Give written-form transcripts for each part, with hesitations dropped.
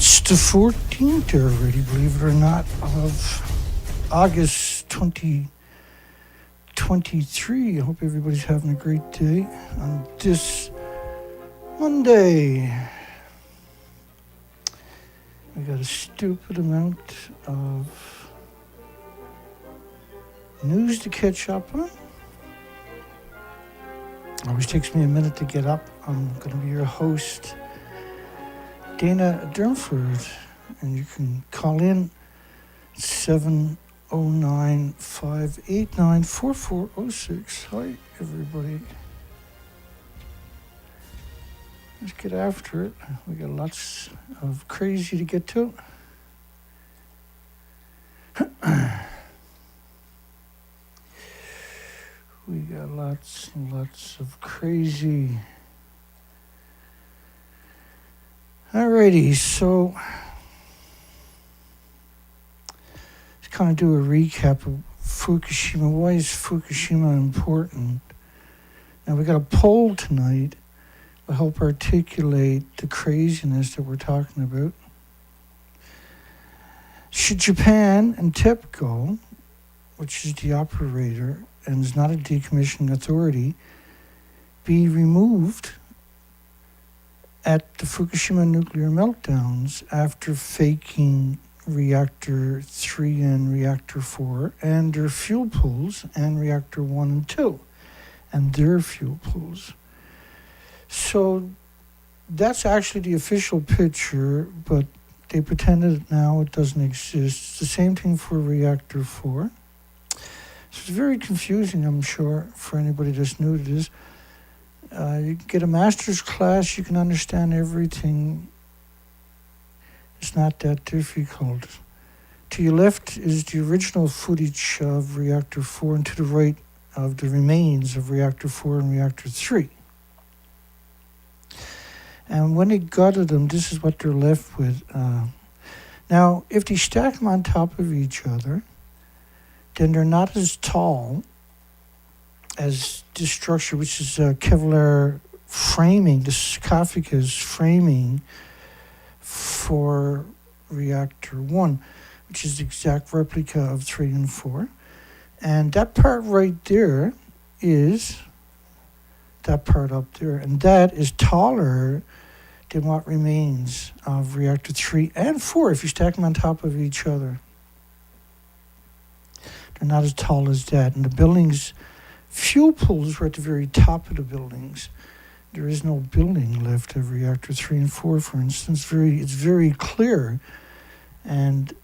It's the 14th already, believe it or not, of August 2023. I hope everybody's having a great day on this Monday. We got a stupid amount of news to catch up on. Always takes me a minute to get up. I'm going to be your host, Dana Durnford, and you can call in 709-589-4406. Hi, everybody. Let's get after it. We got lots of crazy to get to. We got lots and lots of crazy. Alrighty, so let's kind of do a recap of Fukushima. Why is Fukushima important? Now, we got a poll tonight to help articulate the craziness that we're talking about. Should Japan and TEPCO, which is the operator and is not a decommissioning authority, be removed at the Fukushima nuclear meltdowns after faking reactor 3 and reactor 4 and their fuel pools, and reactor 1 and 2 and their fuel pools? So that's actually the official picture, but they pretended now it doesn't exist. It's the same thing for reactor 4. So it's very confusing, I'm sure, for anybody that's new to this. You get a master's class, you can understand everything. It's not that difficult. To your left is the original footage of reactor 4, and to the right of the remains of reactor 4 and reactor 3. And when they gutted them, this is what they're left with. Now, if they stack them on top of each other, then they're not as tall as this structure, which is Kevlar framing, the sarcophagus framing for reactor 1, which is the exact replica of 3 and 4. And that part right there is that part up there, and that is taller than what remains of reactor 3 and 4 if you stack them on top of each other. They're not as tall as that. And the buildings, fuel pools were at the very top of the buildings. There is no building left of reactor 3 and 4, for instance. It's very clear. And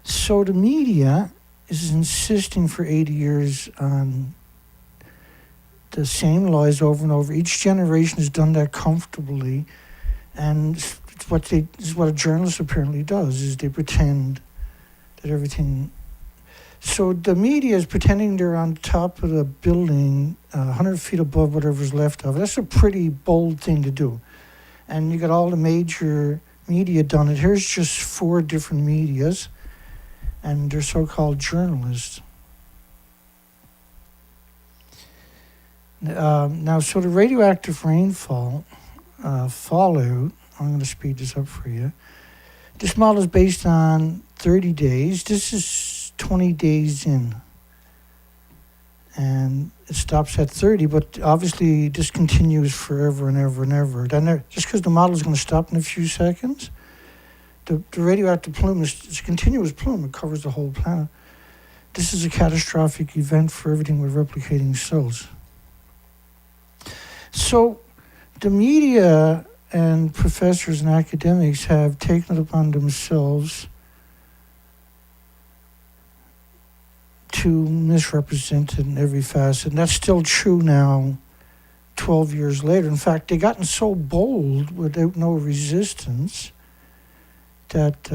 so the media is insisting for 80 years on the same lies over and over. Each generation has done that comfortably. And it's what a journalist apparently does, is they pretend that everything. So the media is pretending they're on top of the building, 100 feet above whatever's left of it. That's a pretty bold thing to do. And you got all the major media done it. Here's just 4 different medias, and they're so-called journalists. Now, so the radioactive rainfall, fallout, I'm going to speed this up for you. This model is based on 30 days. This is 20 days in. And it stops at 30, but obviously this continues forever and ever and ever. Then just because the model is going to stop in a few seconds, the radioactive plume it's a continuous plume. It covers the whole planet. This is a catastrophic event for everything with replicating cells. So the media and professors and academics have taken it upon themselves to misrepresent it in every facet. And that's still true now, 12 years later. In fact, they've gotten so bold without no resistance that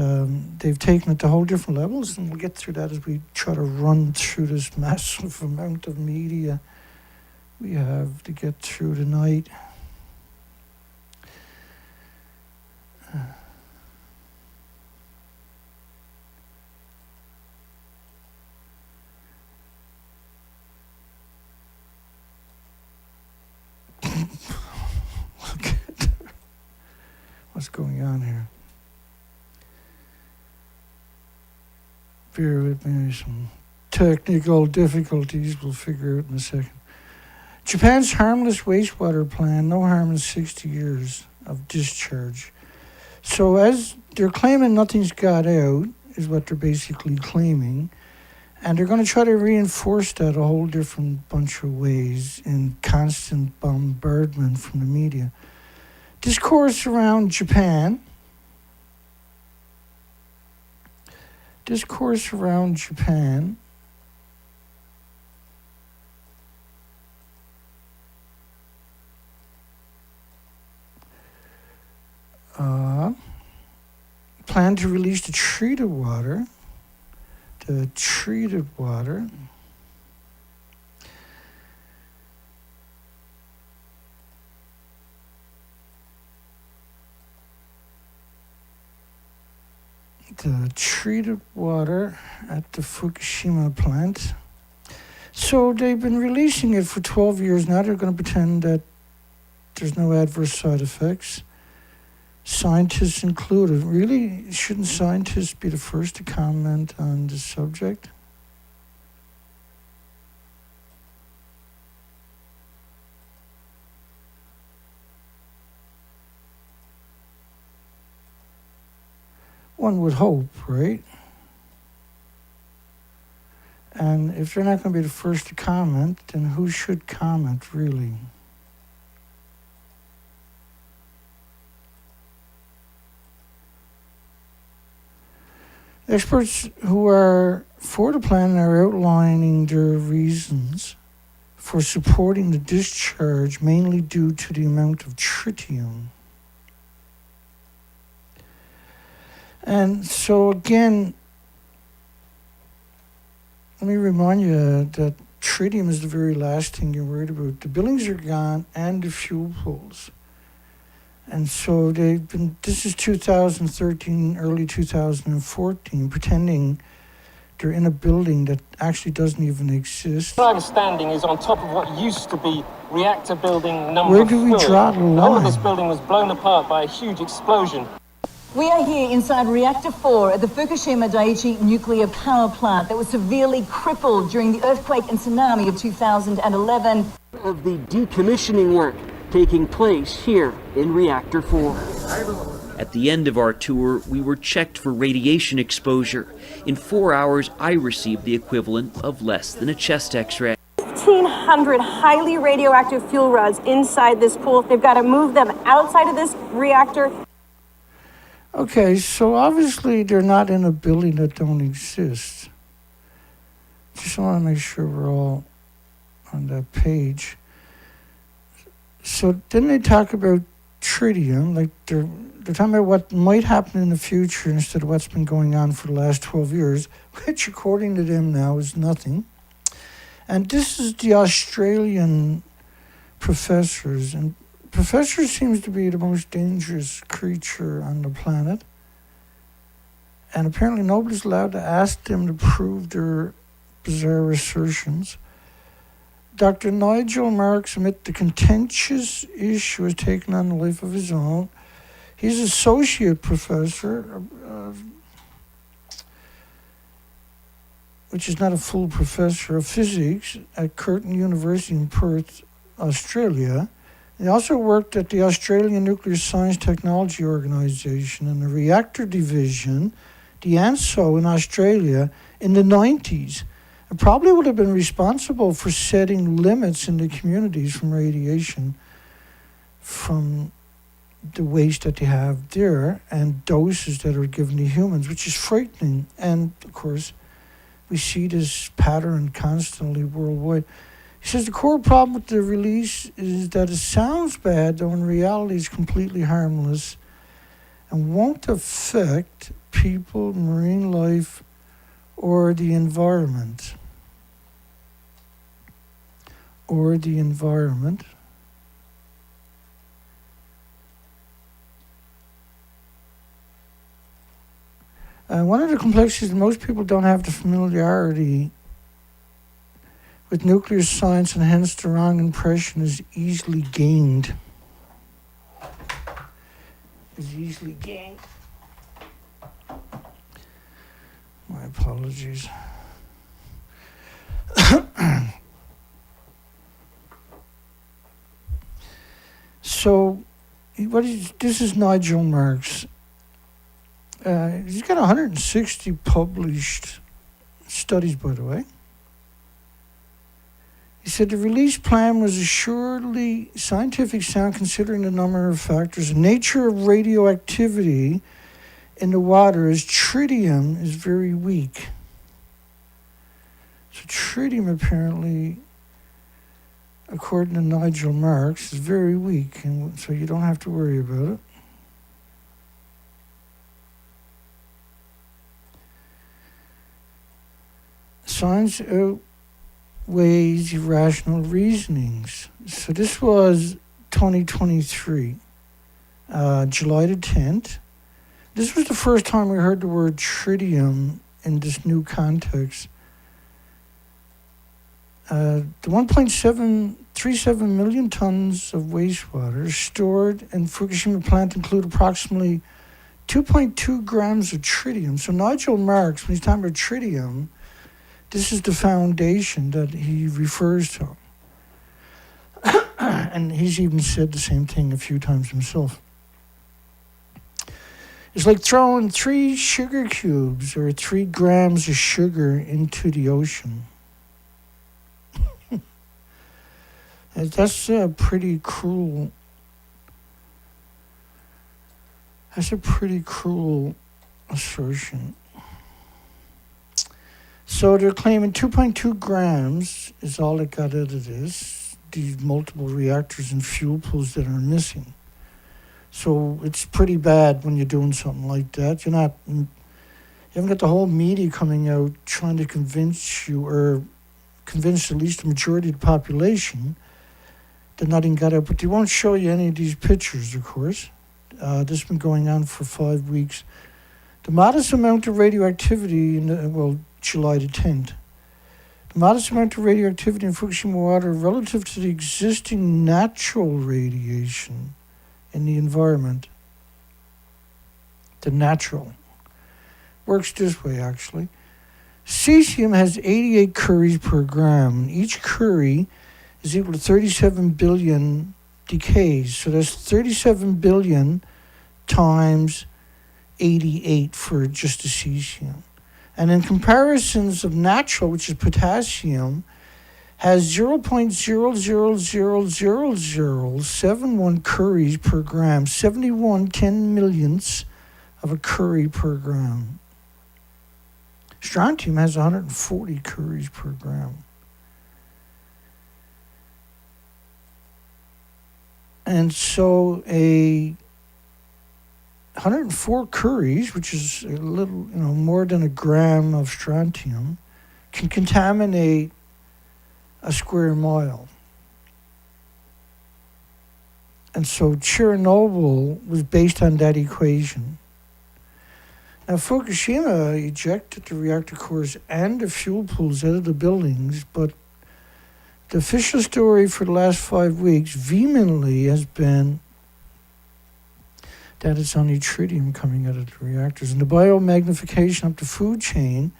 they've taken it to whole different levels. And we'll get through that as we try to run through this massive amount of media we have to get through tonight. what's going on here. Bear with me, some technical difficulties we'll figure out in a second. Japan's harmless wastewater plan, no harm in 60 years of discharge. So as they're claiming nothing's got out, is what they're basically claiming. And they're going to try to reinforce that a whole different bunch of ways in constant bombardment from the media. Discourse around Japan. Discourse around Japan. Plan to release the treated water. The treated water. The treated water at the Fukushima plant. So they've been releasing it for 12 years now. They're going to pretend that there's no adverse side effects. Scientists included. Really, shouldn't scientists be the first to comment on this subject? One would hope, right? And if they're not going to be the first to comment, then who should comment, really? Experts who are for the plan are outlining their reasons for supporting the discharge, mainly due to the amount of tritium. And so again, let me remind you that tritium is the very last thing you're worried about. The buildings are gone and the fuel pools. And so they've been, this is 2013, early 2014, pretending they're in a building that actually doesn't even exist. What I'm standing is on top of what used to be reactor building number 4. Where do we draw the line? The whole of this building was blown apart by a huge explosion. We are here inside Reactor 4 at the Fukushima Daiichi nuclear power plant that was severely crippled during the earthquake and tsunami of 2011. Of the decommissioning work taking place here in Reactor 4. At the end of our tour, we were checked for radiation exposure. In 4 hours, I received the equivalent of less than a chest x-ray. 1,500 highly radioactive fuel rods inside this pool. They've got to move them outside of this reactor. Okay, so obviously they're not in a building that don't exist. Just want to make sure we're all on that page. So then they talk about tritium, like they're talking about what might happen in the future instead of what's been going on for the last 12 years, which according to them now is nothing. And this is the Australian professors, and professor seems to be the most dangerous creature on the planet. And apparently nobody's allowed to ask them to prove their bizarre assertions. Dr. Nigel Marks, amid the contentious issue, has taken on a life of his own. He's associate professor, which is not a full professor, of physics at Curtin University in Perth, Australia. He also worked at the Australian Nuclear Science Technology Organisation and the Reactor Division, the ANSO in Australia, in the 90s. It probably would have been responsible for setting limits in the communities from radiation, from the waste that they have there, and doses that are given to humans, which is frightening. And, of course, we see this pattern constantly worldwide. He says the core problem with the release is that it sounds bad, though in reality it's completely harmless and won't affect people, marine life, or the environment. Or the environment. One of the complexities, most people don't have the familiarity with nuclear science, and hence the wrong impression is easily gained. is easily gained. My apologies. So, this is Nigel Marks. He's got 160 published studies, by the way. He said the release plan was assuredly scientific sound considering the number of factors. The nature of radioactivity in the water is tritium is very weak. So tritium apparently, according to Nigel Marks, is very weak, and so you don't have to worry about it. Science outweighs irrational reasonings. So this was 2023, July the 10th. This was the first time we heard the word tritium in this new context. The 1.737 million tons of wastewater stored in Fukushima plant include approximately 2.2 grams of tritium. So Nigel Marks, when he's talking about tritium, this is the foundation that he refers to. And he's even said the same thing a few times himself. It's like throwing 3 sugar cubes or 3 grams of sugar into the ocean. That's a pretty cruel. That's a pretty cruel assertion. So they're claiming 2.2 grams is all it got out of this. These multiple reactors and fuel pools that are missing. So it's pretty bad when you're doing something like that. You haven't got the whole media coming out trying to convince you, or convince at least the majority of the population that nothing got out. But they won't show you any of these pictures, of course. This has been going on for 5 weeks. The modest amount of radioactivity July the 10th. The modest amount of radioactivity in Fukushima water relative to the existing natural radiation in the environment. The natural. Works this way, actually. Cesium has 88 curies per gram. Each curie is equal to 37 billion decays. So that's 37 billion times 88 for just the cesium. And in comparisons of natural, which is potassium, has 0.000071 curies per gram, 71 10 millionths of a curie per gram. Strontium has 140 curies per gram. And so 104 curies, which is a little, more than a gram of strontium, can contaminate a square mile. And so Chernobyl was based on that equation. Now Fukushima ejected the reactor cores and the fuel pools out of the buildings, but the official story for the last 5 weeks vehemently has been that it's only tritium coming out of the reactors. And the biomagnification up the food chain,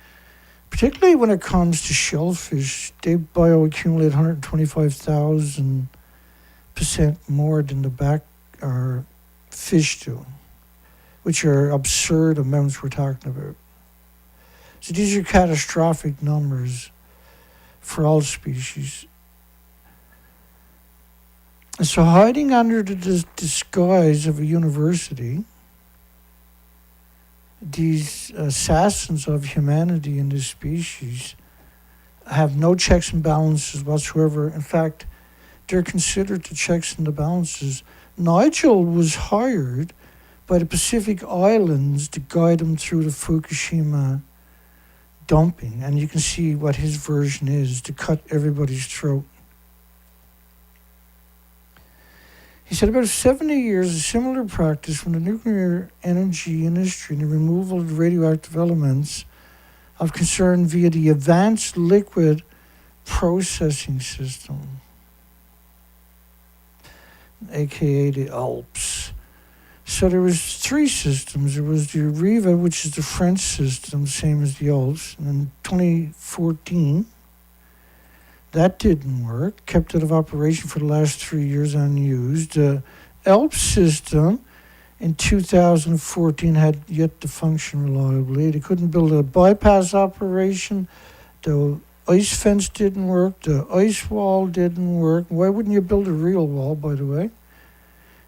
particularly when it comes to shellfish, they bioaccumulate 125,000% more than the fish do, which are absurd amounts we're talking about. So these are catastrophic numbers for all species. And so hiding under the disguise of a university, these assassins of humanity in this species have no checks and balances whatsoever. In fact, they're considered the checks and the balances. Nigel was hired by the Pacific Islands to guide him through the Fukushima dumping. And you can see what his version is, to cut everybody's throat. He said about 70 years of similar practice from the nuclear energy industry in the removal of radioactive elements of concern via the advanced liquid processing system, aka the ALPS. So there was three systems. There was the Riva, which is the French system, same as the Alps. And in 2014, that didn't work. Kept out of operation for the last 3 years unused. The Alps system in 2014 had yet to function reliably. They couldn't build a bypass operation. The ice fence didn't work. The ice wall didn't work. Why wouldn't you build a real wall, by the way?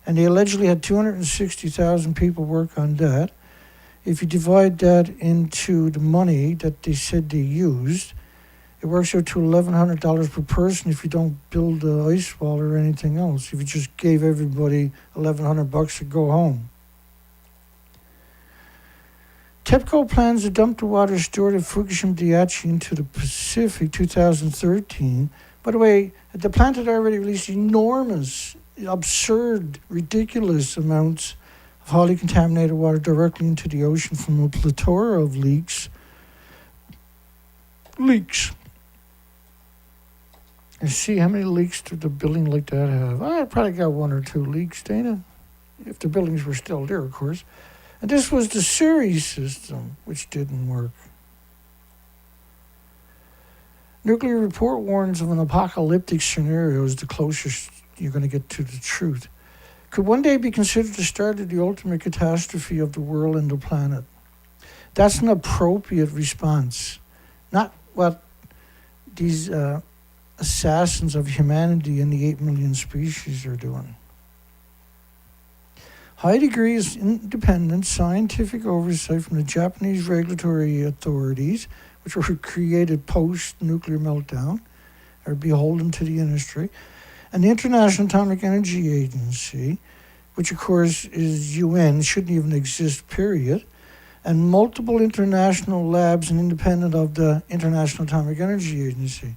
And they allegedly had 260,000 people work on that. If you divide that into the money that they said they used, it works out to $1,100 per person if you don't build the ice wall or anything else. If you just gave everybody $1,100 to go home. TEPCO plans to dump the water stored at Fukushima Daiichi into the Pacific 2013. By the way, the plant had already released enormous, absurd, ridiculous amounts of highly contaminated water directly into the ocean from a plethora of leaks. And see how many leaks did the building like that have? I probably got 1 or 2 leaks, Dana. If the buildings were still there, of course. And this was the series system, which didn't work. Nuclear report warns of an apocalyptic scenario as the closest you're going to get to the truth. Could one day be considered the start of the ultimate catastrophe of the world and the planet. That's an appropriate response. Not what these assassins of humanity and the 8 million species are doing. High degrees of independent scientific oversight from the Japanese regulatory authorities, which were created post-nuclear meltdown, are beholden to the industry, and the International Atomic Energy Agency, which of course is UN, shouldn't even exist, period, and multiple international labs and independent of the International Atomic Energy Agency.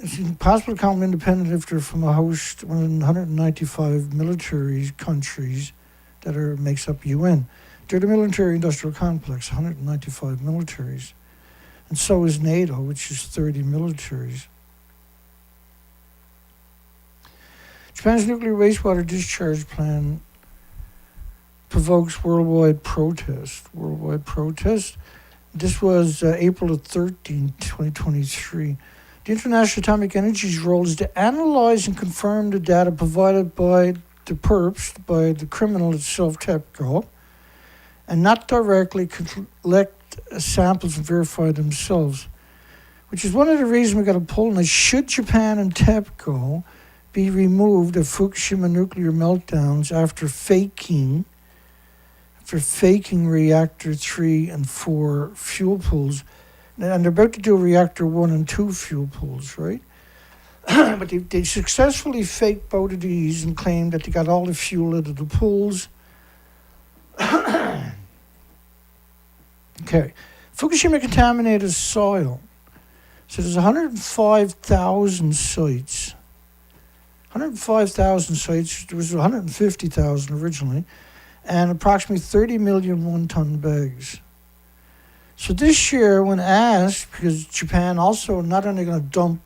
It's impossible to call them independent if they're from a host 195 military countries that makes up UN. They're the military-industrial complex, 195 militaries. And so is NATO, which is 30 militaries. Japan's nuclear wastewater discharge plan provokes worldwide protest. This was April 13, 2023. The International Atomic Energy's role is to analyze and confirm the data provided by the perps, by the criminal itself, TEPCO, and not directly collect samples and verify themselves, which is one of the reasons we got a poll on this. Should Japan and TEPCO be removed of Fukushima nuclear meltdowns after faking reactor 3 and 4 fuel pools? And they're about to do reactor 1 and 2 fuel pools, right? But they successfully faked both of these and claimed that they got all the fuel out of the pools. Okay. Fukushima contaminated soil. So there's 105,000 sites. 105,000 sites. There was 150,000 originally. And approximately 30 million one-ton bags. So this year, when asked, because Japan also not only going to dump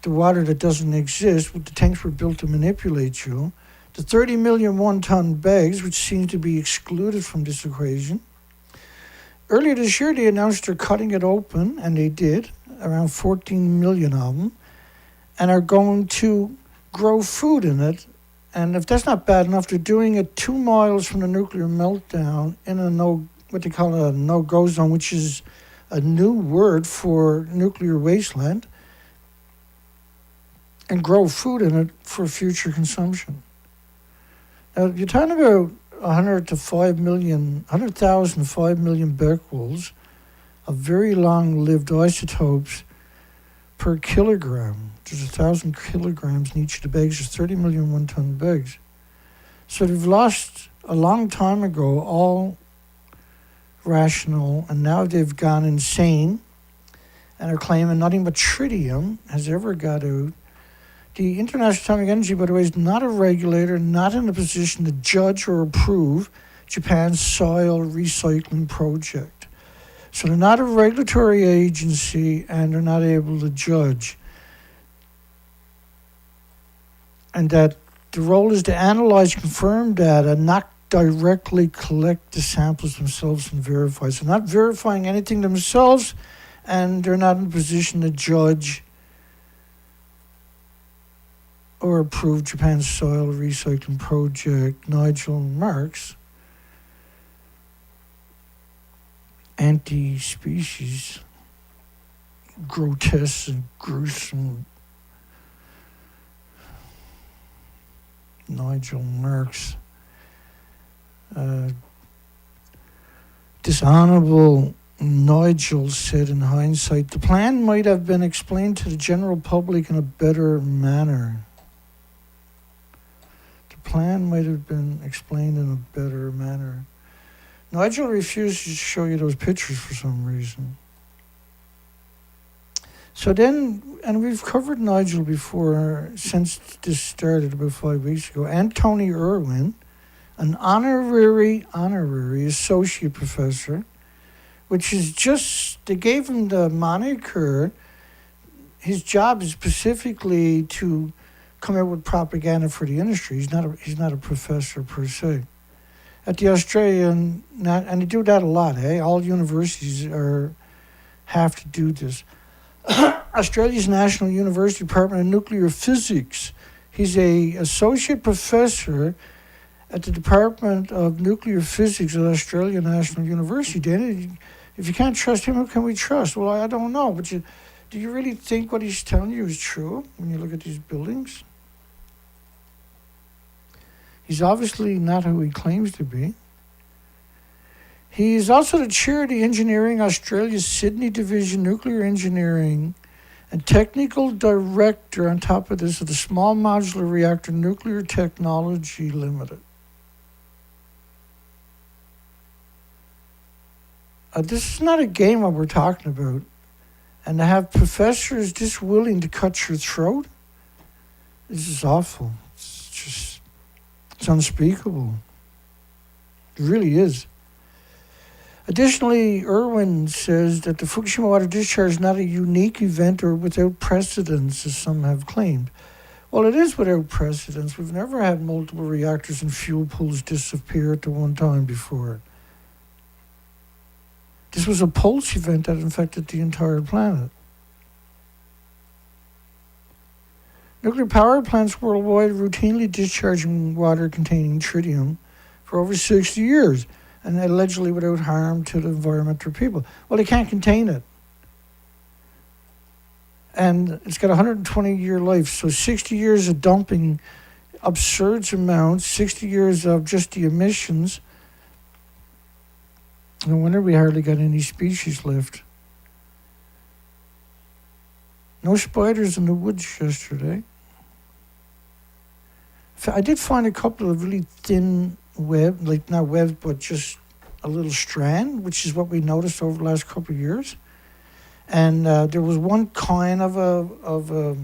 the water that doesn't exist, but the tanks were built to manipulate you, the 30 million one-ton bags, which seem to be excluded from this equation. Earlier this year, they announced they're cutting it open, and they did, around 14 million of them, and are going to grow food in it. And if that's not bad enough, they're doing it 2 miles from the nuclear meltdown in a what they call a no-go zone, which is a new word for nuclear wasteland, and grow food in it for future consumption. Now, you're talking about 100,000 to 5 million becquerels of very long-lived isotopes per kilogram. There's 1,000 kilograms in each of the bags. There's 30 million one-ton bags. So they've lost, a long time ago, all rational, and now they've gone insane and are claiming nothing but tritium has ever got out. The International Atomic Energy, by the way, is not a regulator, not in a position to judge or approve Japan's soil recycling project. So they're not a regulatory agency, and they're not able to judge. And that The role is to analyze confirmed data, not directly collect the samples themselves and verify. So not verifying anything themselves, and they're not in a position to judge or approve Japan's soil recycling project. Nigel Marks, anti-species, grotesque and gruesome Nigel Marks. Dishonorable Nigel said in hindsight, the plan might have been explained to the general public in a better manner. The plan might have been explained in a better manner. Nigel refused to show you those pictures for some reason. So then, and we've covered Nigel before since this started about 5 weeks ago, and Tony Irwin, an honorary associate professor, which is just, they gave him the moniker. His job is specifically to come out with propaganda for the industry. He's not a professor per se. At the Australian, and they do that a lot, eh? All universities have to do this. Australia's National University Department of Nuclear Physics. He's a associate professor at the Department of Nuclear Physics at Australia National University. Dan, if you can't trust him, who can we trust? Well, I don't know, but do you really think what he's telling you is true when you look at these buildings? He's obviously not who he claims to be. He is also the chair of the Engineering Australia's Sydney Division Nuclear Engineering and technical director on top of this of the Small Modular Reactor Nuclear Technology Limited. This is not a game what we're talking about. And to have professors this willing to cut your throat, this is awful. It's unspeakable. It really is. Additionally, Irwin says that the Fukushima water discharge is not a unique event or without precedence, as some have claimed. Well, it is without precedence. We've never had multiple reactors and fuel pools disappear at one time before. This was a pulse event that infected the entire planet. Nuclear power plants worldwide routinely discharging water containing tritium for over 60 years, and allegedly without harm to the environment or people. Well, they can't contain it. And it's got a 120-year life, so 60 years of dumping absurd amounts, 60 years of just the emissions. No wonder we hardly got any species left. No spiders in the woods yesterday. I did find a couple of really thin web, like not webs, but just a little strand, which is what we noticed over the last couple of years. And there was one kind of a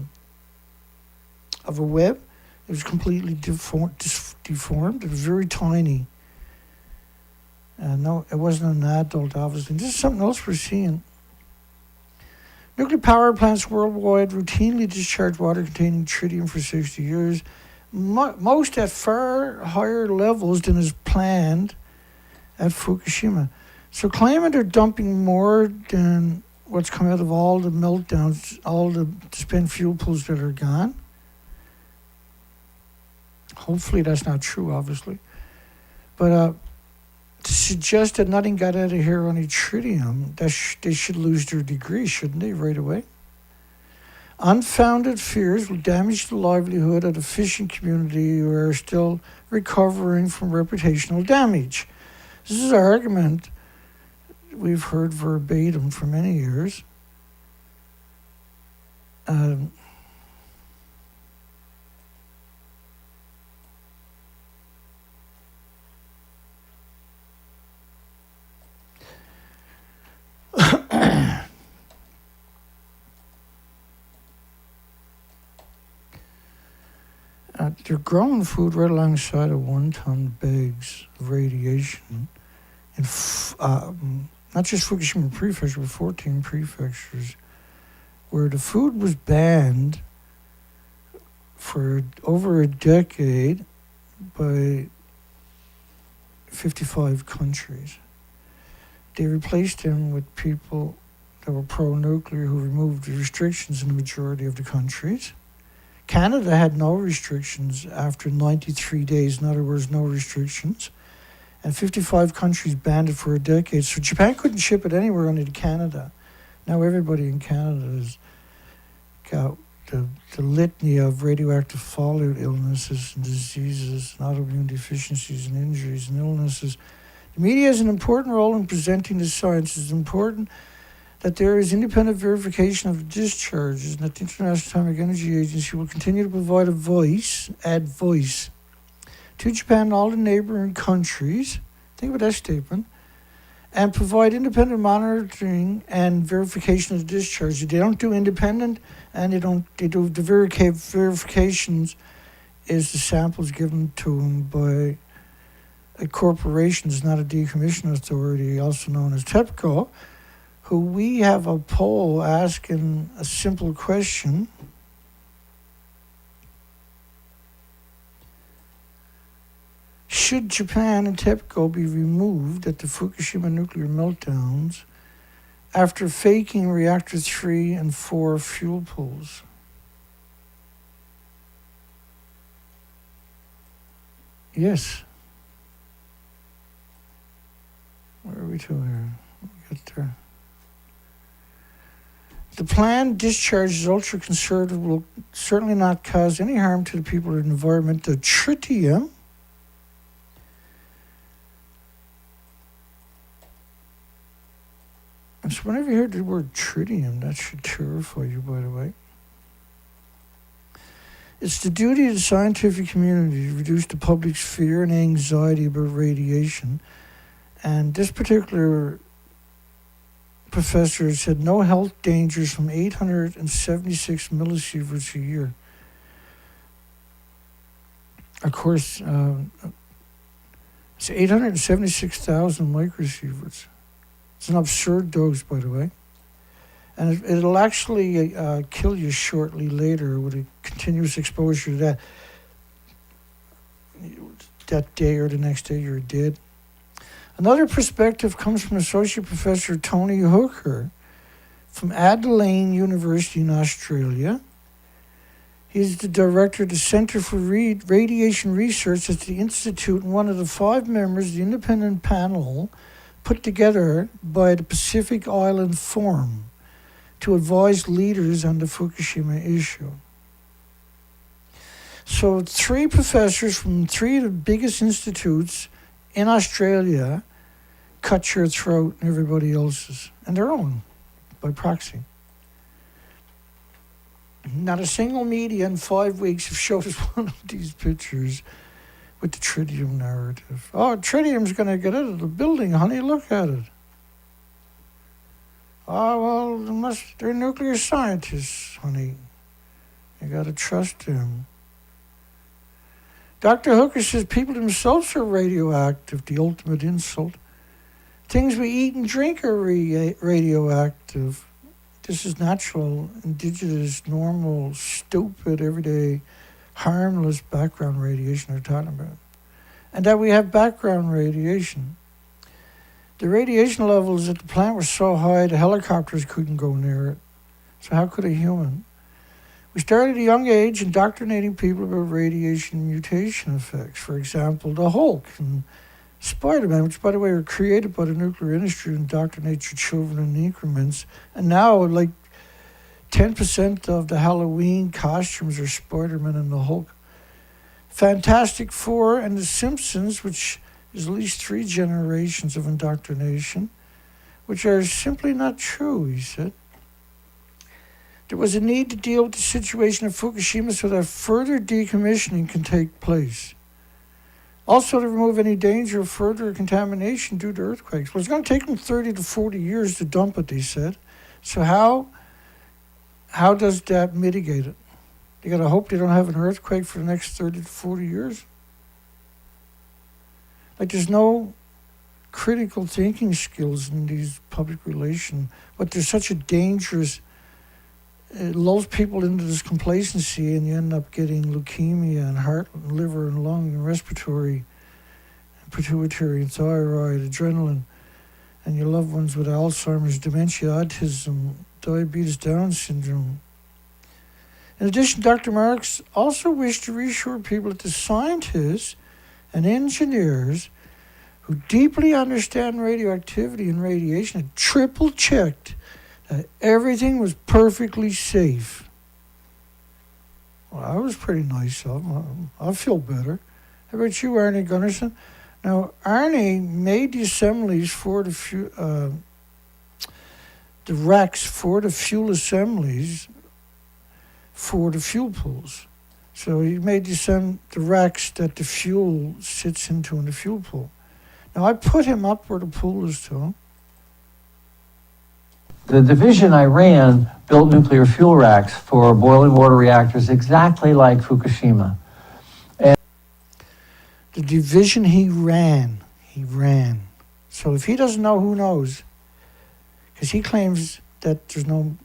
web. It was completely deformed. It was very tiny. No, it wasn't an adult, obviously. This is something else we're seeing. Nuclear power plants worldwide routinely discharge water containing tritium for 60 years, most at far higher levels than is planned at Fukushima. So claiming they're dumping more than what's come out of all the meltdowns, all the spent fuel pools that are gone. Hopefully that's not true, obviously. But to suggest that nothing got out of here on a tritium, they should lose their degree, shouldn't they, right away? Unfounded fears will damage the livelihood of the fishing community who are still recovering from reputational damage. This is an argument we've heard verbatim for many years. They're growing food right alongside of 1-ton bags of radiation in not just Fukushima Prefecture, but 14 prefectures, where the food was banned for over a decade by 55 countries. They replaced him with people that were pro-nuclear who removed the restrictions in the majority of the countries. Canada had no restrictions after 93 days, in other words, no restrictions. And 55 countries banned it for a decade. So Japan couldn't ship it anywhere only to Canada. Now everybody in Canada has got the litany of radioactive fallout illnesses and diseases and autoimmune deficiencies and injuries and illnesses. The media has an important role in presenting the science. It's important that there is independent verification of the discharges and that the International Atomic Energy Agency will continue to provide add voice to Japan and all the neighboring countries, think about that statement, and provide independent monitoring and verification of the discharge. They don't do independent, and they do the verifications is the samples given to them by a corporation, is not a decommission authority, also known as TEPCO, who we have a poll asking a simple question. Should Japan and TEPCO be removed at the Fukushima nuclear meltdowns after faking reactor 3 and 4 fuel pools? Yes. Where are we to here? We'll get there. The planned discharge is ultra-conservative, will certainly not cause any harm to the people or the environment. The tritium, and so whenever you hear the word tritium, that should terrify you, by the way. It's the duty of the scientific community to reduce the public's fear and anxiety about radiation. And this particular professor said no health dangers from 876 millisieverts a year. Of course, it's 876,000 microsieverts. It's an absurd dose, by the way. And it'll actually kill you shortly later with a continuous exposure to that day or the next day you're dead. Another perspective comes from Associate Professor Tony Hooker from Adelaide University in Australia. He's the director of the Centre for Radiation Research at the Institute and one of the 5 members of the independent panel put together by the Pacific Island Forum to advise leaders on the Fukushima issue. So 3 professors from 3 of the biggest institutes in Australia cut your throat and everybody else's, and their own, by proxy. Not a single media in 5 weeks have showed us one of these pictures with the tritium narrative. Oh, tritium's going to get out of the building, honey, look at it. Oh, well, they're nuclear scientists, honey. You got to trust them. Dr. Hooker says people themselves are radioactive, the ultimate insult. Things we eat and drink are radioactive. This is natural, indigenous, normal, stupid, everyday, harmless background radiation they're talking about. And that we have background radiation. The radiation levels at the plant were so high the helicopters couldn't go near it. So how could a human? We started at a young age indoctrinating people about radiation mutation effects. For example, the Hulk and Spider-Man, which, by the way, were created by the nuclear industry to indoctrinate your children in increments. And now, like, 10% of the Halloween costumes are Spider-Man and the Hulk. Fantastic Four and The Simpsons, which is at least 3 generations of indoctrination, which are simply not true, he said. There was a need to deal with the situation of Fukushima so that further decommissioning can take place. Also to remove any danger of further contamination due to earthquakes. Well, it's going to take them 30 to 40 years to dump it, they said. So how does that mitigate it? You got to hope they don't have an earthquake for the next 30 to 40 years. Like, there's no critical thinking skills in these public relations, but there's such a dangerous it lulls people into this complacency, and you end up getting leukemia and heart, and liver, and lung, and respiratory, and pituitary, and thyroid, adrenaline, and your loved ones with Alzheimer's, dementia, autism, diabetes, Down syndrome. In addition, Dr. Marks also wished to reassure people that the scientists and engineers who deeply understand radioactivity and radiation had triple-checked that everything was perfectly safe. Well, that was pretty nice of him. I feel better. How about you, Arnie Gunnarsson? Now, Arnie made the assemblies for the racks for the fuel assemblies for the fuel pools. So he made the racks that the fuel sits into in the fuel pool. Now, I put him up where the pool is to. The division I ran built nuclear fuel racks for boiling water reactors exactly like Fukushima. And the division he ran. So if he doesn't know, who knows? Because he claims that there's no,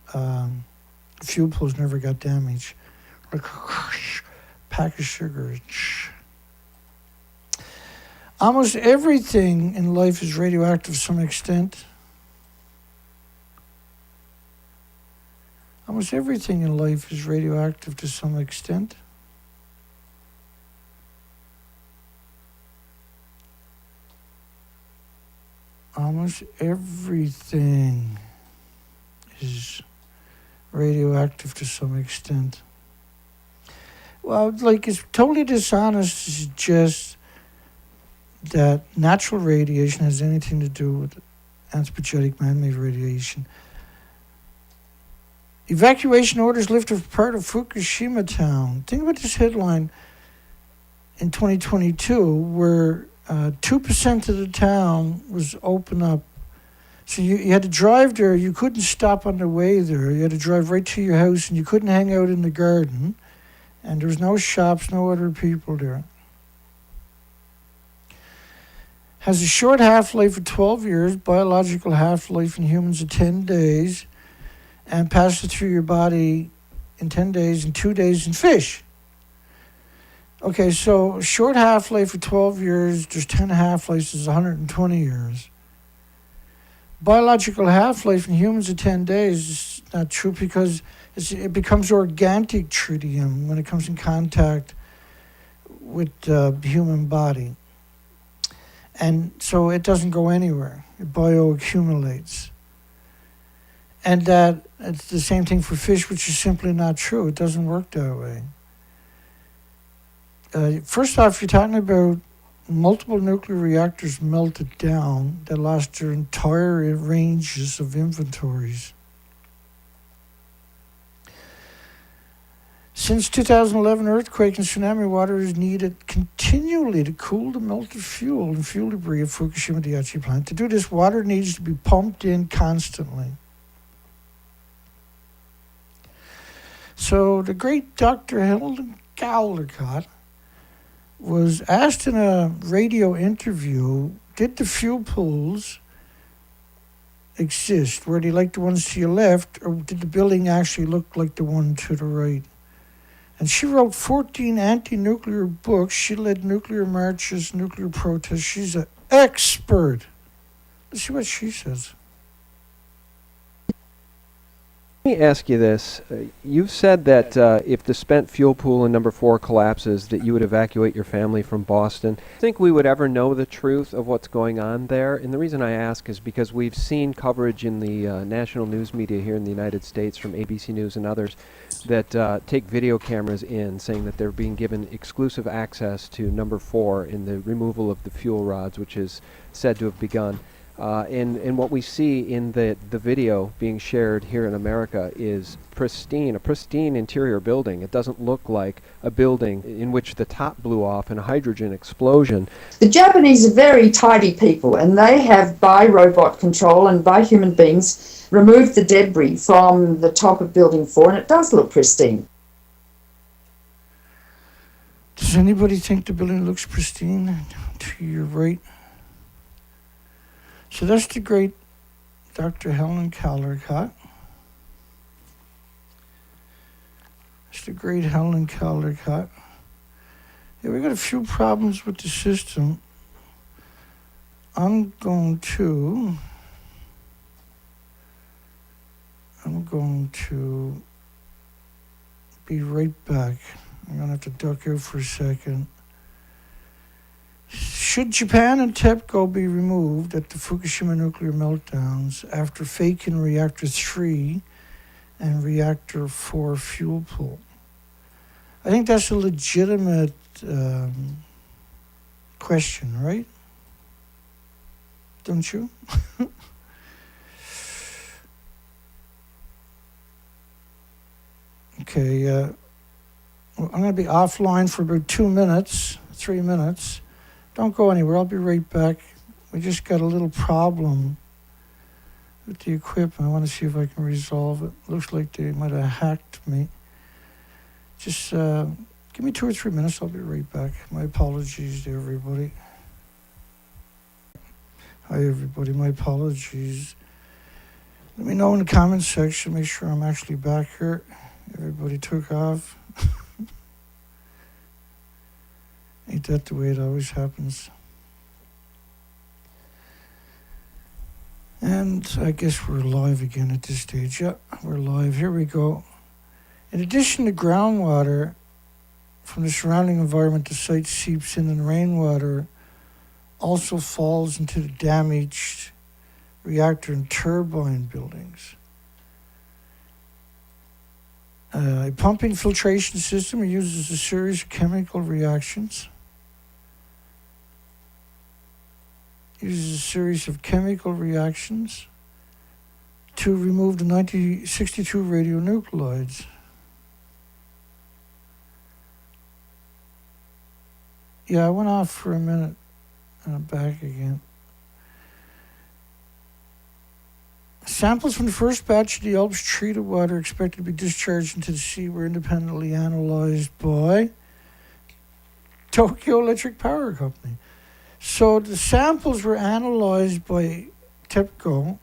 fuel pools never got damaged. Like pack of sugar. Almost everything in life is radioactive to some extent. Almost everything in life is radioactive to some extent. Almost everything is radioactive to some extent. Well, like, it's totally dishonest to suggest that natural radiation has anything to do with anthropogenic man-made radiation. Evacuation orders lifted for part of Fukushima town. Think about this headline in 2022, where 2% of the town was open up. So you had to drive there. You couldn't stop on the way there. You had to drive right to your house, and you couldn't hang out in the garden. And there was no shops, no other people there. Has a short half-life of 12 years, biological half-life in humans of 10 days, and passes through your body in 10 days and 2 days in fish. Okay, so short half-life for 12 years, there's 10 half-lives, is 120 years. Biological half-life in humans of 10 days is not true, because it becomes organic tritium when it comes in contact with the human body. And so it doesn't go anywhere. It bioaccumulates. And that it's the same thing for fish, which is simply not true. It doesn't work that way. First off, you're talking about multiple nuclear reactors melted down that lost their entire ranges of inventories. Since 2011, earthquake and tsunami water is needed continually to cool the melted fuel and fuel debris of Fukushima Daiichi plant. To do this, water needs to be pumped in constantly. So the great Dr. Helen Caldicott was asked in a radio interview, did the fuel pools exist? Were they like the ones to your left, or did the building actually look like the one to the right? And she wrote 14 anti-nuclear books. She led nuclear marches, nuclear protests. She's an expert. Let's see what she says. Let me ask you this. You've said that if the spent fuel pool in number 4 collapses, that you would evacuate your family from Boston. Do you think we would ever know the truth of what's going on there? And the reason I ask is because we've seen coverage in the national news media here in the United States from ABC News and others that take video cameras in, saying that they're being given exclusive access to number 4 in the removal of the fuel rods, which is said to have begun. And what we see in the video being shared here in America is a pristine interior building. It doesn't look like a building in which the top blew off in a hydrogen explosion. The Japanese are very tidy people, and they have, by robot control and by human beings, removed the debris from the top of Building 4, and it does look pristine. Does anybody think the building looks pristine? To your right. So that's the great Dr. Helen Caldicott. the great Helen Caldecott. Yeah, we got a few problems with the system. I'm going to be right back. I'm going to have to duck out for a second. Should Japan and TEPCO be removed at the Fukushima nuclear meltdowns after faking reactor 3 and reactor 4 fuel pool? I think that's a legitimate question, right? Don't you? Okay, well, I'm going to be offline for about 3 minutes. Don't go anywhere, I'll be right back. We just got a little problem with the equipment. I want to see if I can resolve it. Looks like they might have hacked me. Just give me 2 or 3 minutes, I'll be right back. My apologies to everybody. Hi everybody, my apologies. Let me know in the comments section, make sure I'm actually back here. Everybody took off. Ain't that the way it always happens? And I guess we're live again at this stage. Yeah, we're live. Here we go. In addition to groundwater from the surrounding environment, the site seeps in, and rainwater also falls into the damaged reactor and turbine buildings. A pumping filtration system uses a series of chemical reactions. Uses a series of chemical reactions to remove the 1962 radionuclides. Yeah, I went off for a minute and I'm back again. Samples from the first batch of the Alps treated water expected to be discharged into the sea were independently analyzed by Tokyo Electric Power Company. So the samples were analyzed by TEPCO,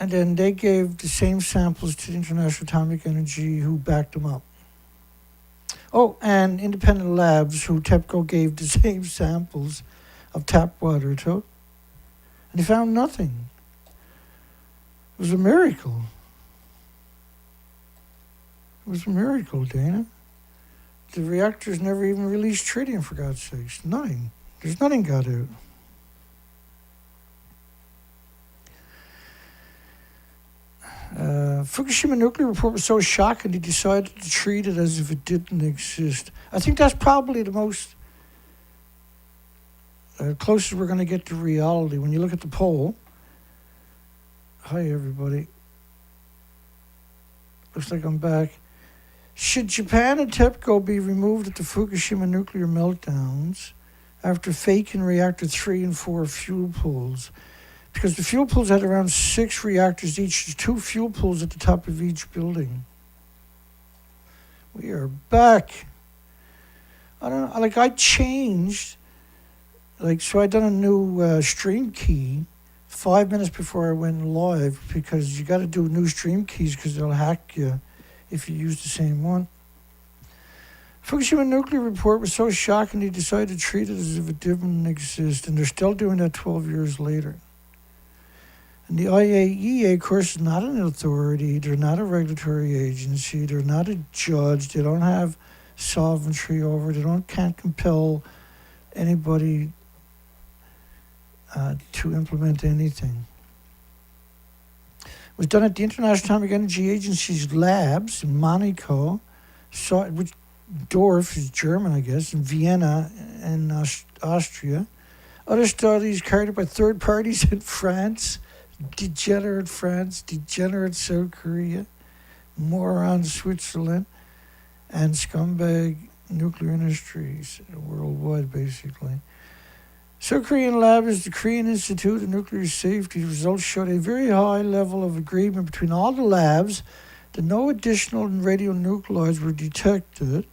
and then they gave the same samples to the International Atomic Energy, who backed them up. Oh, and independent labs who TEPCO gave the same samples of tap water to, and they found nothing. It was a miracle. It was a miracle, Dana. The reactors never even released tritium, for God's sakes. Nothing. There's nothing got out. Fukushima nuclear report was so shocking they decided to treat it as if it didn't exist. I think that's probably the most closest we're going to get to reality. When you look at the poll. Hi, everybody. Looks like I'm back. Should Japan and TEPCO be removed at the Fukushima nuclear meltdowns after faking reactor 3 and 4 fuel pools? Because the fuel pools had around 6 reactors each. There's 2 fuel pools at the top of each building. We are back. I don't know, like I changed, so I done a new stream key 5 minutes before I went live, because you got to do new stream keys because they'll hack you if you use the same one. Fukushima nuclear report was so shocking they decided to treat it as if it didn't exist, and they're still doing that 12 years later. And the IAEA, of course, is not an authority. They're not a regulatory agency. They're not a judge. They don't have sovereignty over it. Can't compel anybody to implement anything. It was done at the International Atomic Energy Agency's labs in Monaco, which Dorf is German, I guess, in Vienna and Austria. Other studies carried out by third parties in France, degenerate South Korea, moron Switzerland, and scumbag nuclear industries worldwide, basically. South Korean lab is the Korean Institute of Nuclear Safety. Results showed a very high level of agreement between all the labs that no additional radionuclides were detected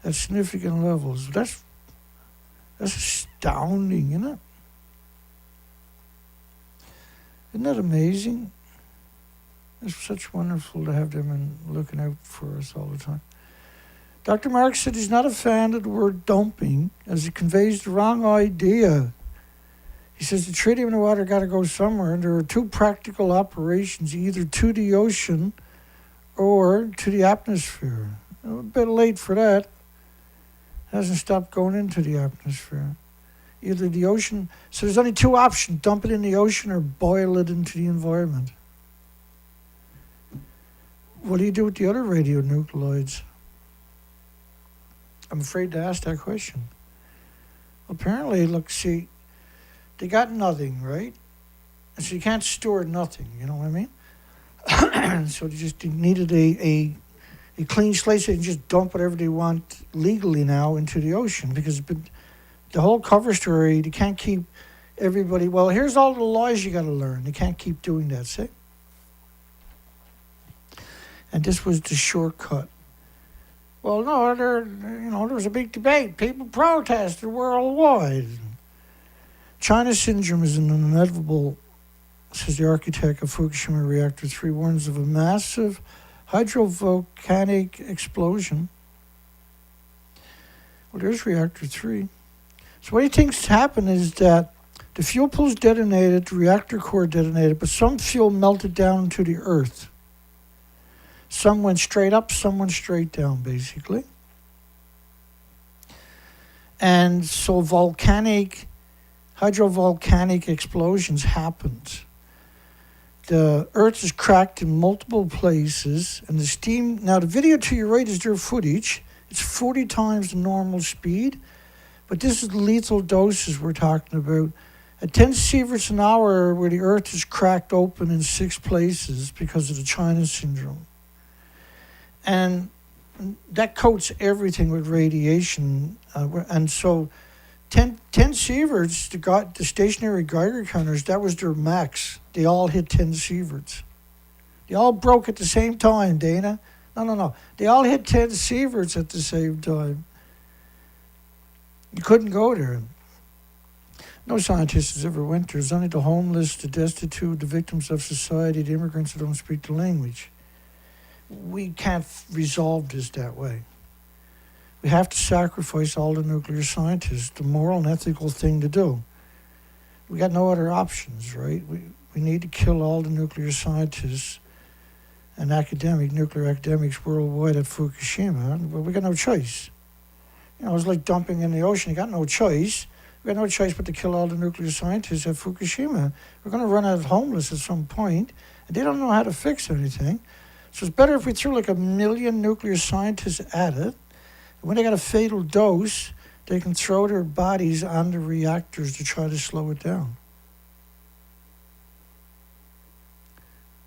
at significant levels. That's astounding, isn't it? Isn't that amazing? It's such wonderful to have them and looking out for us all the time. Dr. Marks said he's not a fan of the word dumping as it conveys the wrong idea. He says the tritium in the water got to go somewhere, and there are two practical operations, either to the ocean or to the atmosphere. A bit late for that. Hasn't stopped going into the atmosphere. Either the ocean, so there's only two options, dump it in the ocean or boil it into the environment. What do you do with the other radionuclides? I'm afraid to ask that question. Apparently, look, see, they got nothing, right? And so you can't store nothing, you know what I mean? So they needed a clean slate so they can just dump whatever they want legally now into the ocean, because the whole cover story, they can't keep everybody, well, here's all the laws you got to learn. They can't keep doing that, see? And this was the shortcut. Well, no, there was a big debate. People protested worldwide. China syndrome is an inevitable, says the architect of Fukushima Reactor 3, warns of a massive hydrovolcanic explosion. Well, there's Reactor 3. So what he thinks happened is that the fuel pools detonated, the reactor core detonated, but some fuel melted down into the earth. Some went straight up, some went straight down, basically. And so hydrovolcanic explosions happened. The earth is cracked in multiple places, and the steam, now the video to your right is their footage. It's 40 times the normal speed, but this is the lethal doses we're talking about. At 10 sieverts an hour, where the earth is cracked open in 6 places because of the China syndrome. And that coats everything with radiation. And so 10 sieverts, the stationary Geiger counters, that was their max. They all hit 10 sieverts. They all broke at the same time, Dana. No. They all hit 10 sieverts at the same time. You couldn't go there. No scientist has ever went there. It's only the homeless, the destitute, the victims of society, the immigrants who don't speak the language. We can't resolve this that way. We have to sacrifice all the nuclear scientists, the moral and ethical thing to do. We got no other options, right? We need to kill all the nuclear scientists and nuclear academics worldwide at Fukushima, but we got no choice. You know, it's like dumping in the ocean. You got no choice. We got no choice but to kill all the nuclear scientists at Fukushima. We're going to run out of homeless at some point, and they don't know how to fix anything. So it's better if we threw like 1 million nuclear scientists at it. When they got a fatal dose, they can throw their bodies on the reactors to try to slow it down.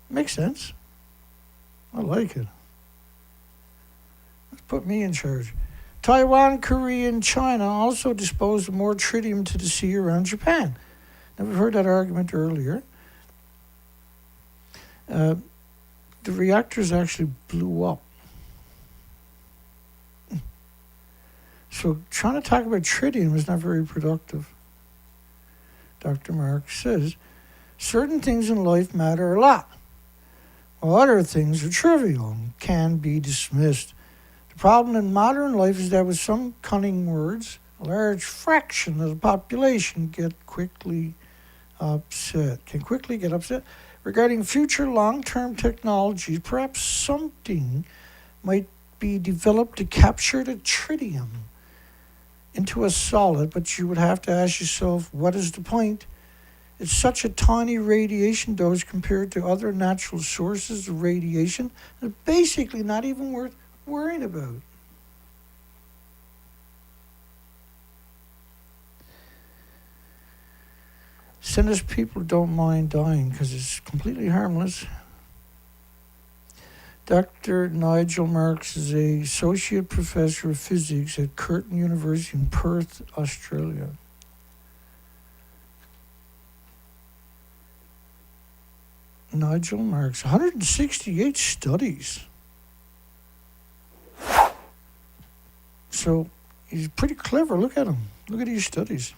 Makes sense. I like it. Let's put me in charge. Taiwan, Korea, and China also dispose of more tritium to the sea around Japan. Now, we've heard that argument earlier. The reactors actually blew up. So trying to talk about tritium is not very productive. Dr. Marks says, certain things in life matter a lot, while other things are trivial and can be dismissed. The problem in modern life is that with some cunning words, a large fraction of the population can quickly get upset. Regarding future long-term technologies, perhaps something might be developed to capture the tritium into a solid, but you would have to ask yourself, what is the point? It's such a tiny radiation dose compared to other natural sources of radiation, it's basically not even worth worrying about. Send us people who don't mind dying because it's completely harmless. Dr. Nigel Marks is an associate professor of physics at Curtin University in Perth, Australia. Nigel Marks, 168 studies. So he's pretty clever. Look at him. Look at these studies.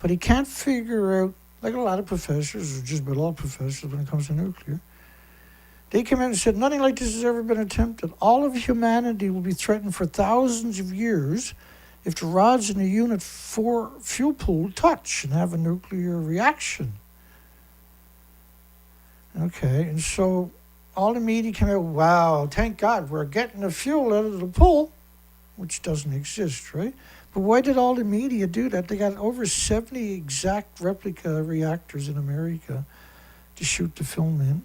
But he can't figure out like a lot of professors, or just about all professors when it comes to nuclear. They came in and said, nothing like this has ever been attempted. All of humanity will be threatened for thousands of years if the rods in the Unit 4 fuel pool touch and have a nuclear reaction. Okay, and so all the media came out, wow, thank God, we're getting the fuel out of the pool, which doesn't exist, right? But why did all the media do that? They got over 70 exact replica reactors in America to shoot the film in.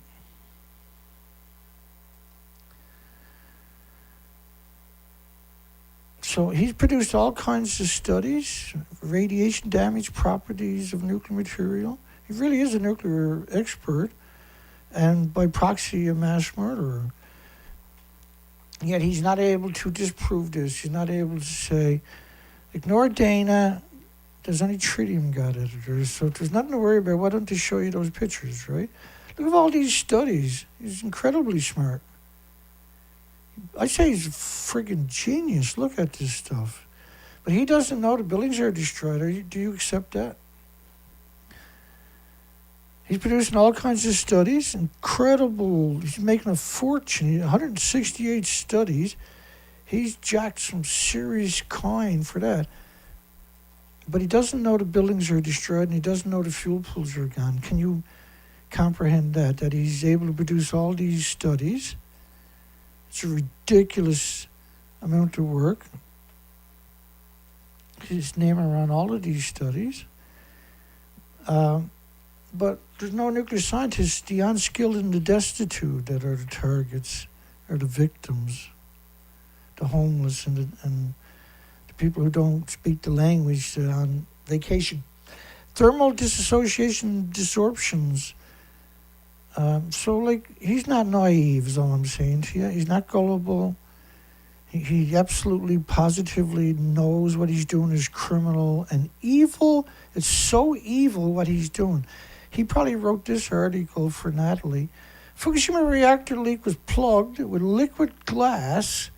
So he's produced all kinds of studies, radiation damage properties of nuclear material. He really is a nuclear expert, and by proxy a mass murderer. Yet he's not able to disprove this. He's not able to say, ignore Dana, there's only tritium got editors, so there's nothing to worry about. Why don't they show you those pictures, right? Look at all these studies. He's incredibly smart. I say he's a friggin' genius. Look at this stuff. But he doesn't know the buildings are destroyed. Do you accept that? He's producing all kinds of studies. Incredible. He's making a fortune. 168 studies. He's jacked some serious coin for that. But he doesn't know the buildings are destroyed, and he doesn't know the fuel pools are gone. Can you comprehend that? That he's able to produce all these studies. It's a ridiculous amount of work. His name around all of these studies. But there's no nuclear scientists, the unskilled and the destitute, that are the targets, are the victims, the homeless and the people who don't speak the language on vacation. Thermal dissociation desorptions. So, like, he's not naive, is all I'm saying to you. He's not gullible. He absolutely, positively knows what he's doing is criminal and evil. It's so evil what he's doing. He probably wrote this article for Natalie. Fukushima reactor leak was plugged with liquid glass.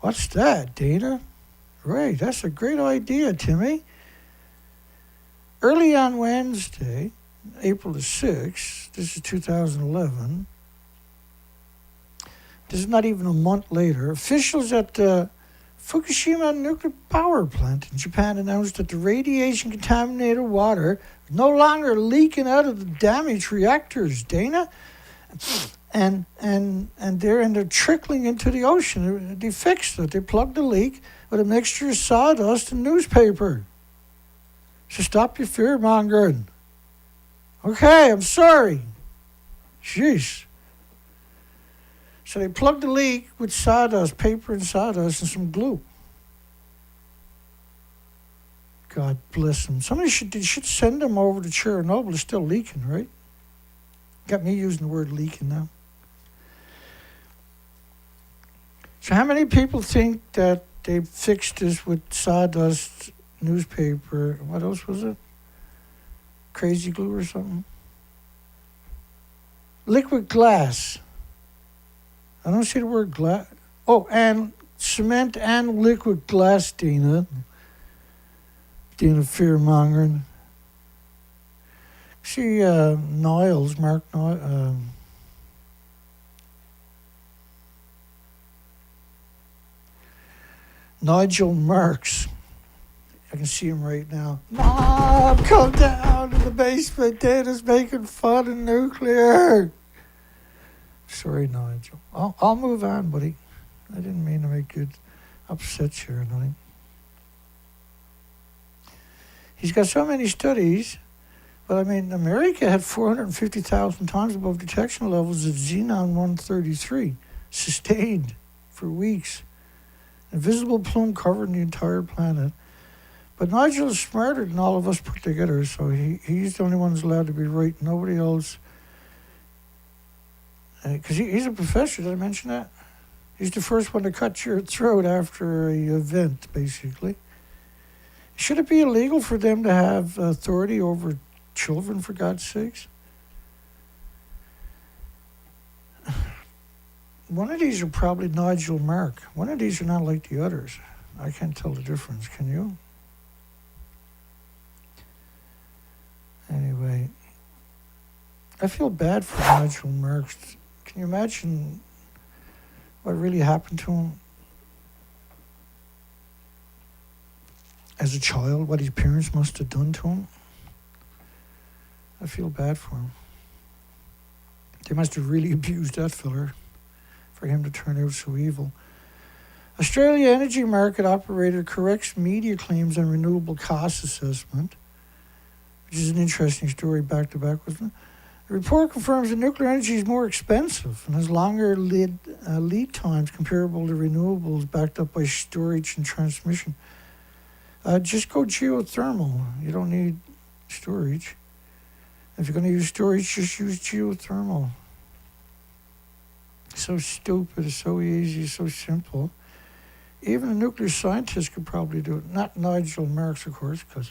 What's that, Dana? Right, that's a great idea, Timmy. Early on Wednesday, April the 6th, this is 2011, this is not even a month later, officials at the Fukushima nuclear power plant in Japan announced that the radiation-contaminated water was no longer leaking out of the damaged reactors, Dana, and they're trickling into the ocean. They fixed it. They plugged the leak with a mixture of sawdust and newspaper. So stop your fear-mongering. Okay, I'm sorry. Jeez. So they plugged the leak with sawdust, paper and sawdust, and some glue. God bless them. Somebody should send them over to Chernobyl. It's still leaking, right? Got me using the word leaking now. So how many people think that they fixed this with sawdust, newspaper, what else was it? Crazy glue or something? Liquid glass. I don't see the word glass. Oh, and cement and liquid glass, Dina. Dina fear-mongering. See Niles, Mark Niles. Nigel Marks. I can see him right now. Mom, come down to the basement. Dana's making fun of nuclear. Sorry, Nigel. I'll move on, buddy. I didn't mean to make you upset you or nothing. He's got so many studies, but I mean, America had 450,000 times above detection levels of xenon-133, sustained for weeks. A visible plume covering the entire planet. But Nigel is smarter than all of us put together, so he's the only one who's allowed to be right. Nobody else. Because he's a professor, did I mention that? He's the first one to cut your throat after an event, basically. Should it be illegal for them to have authority over children, for God's sakes? One of these are probably Nigel Mark. One of these are not like the others. I can't tell the difference, can you? Anyway, I feel bad for Nigel Marks. Can you imagine what really happened to him as a child, what his parents must have done to him? I feel bad for him. They must have really abused that fella for him to turn out so evil. Australia Energy Market Operator corrects media claims on renewable cost assessment, which is an interesting story back to back, wasn't it? The report confirms that nuclear energy is more expensive and has longer lead times comparable to renewables backed up by storage and transmission. Just go geothermal. You don't need storage. If you're going to use storage, just use geothermal. So stupid, so easy, so simple. Even a nuclear scientist could probably do it. Not Nigel Marks, of course, because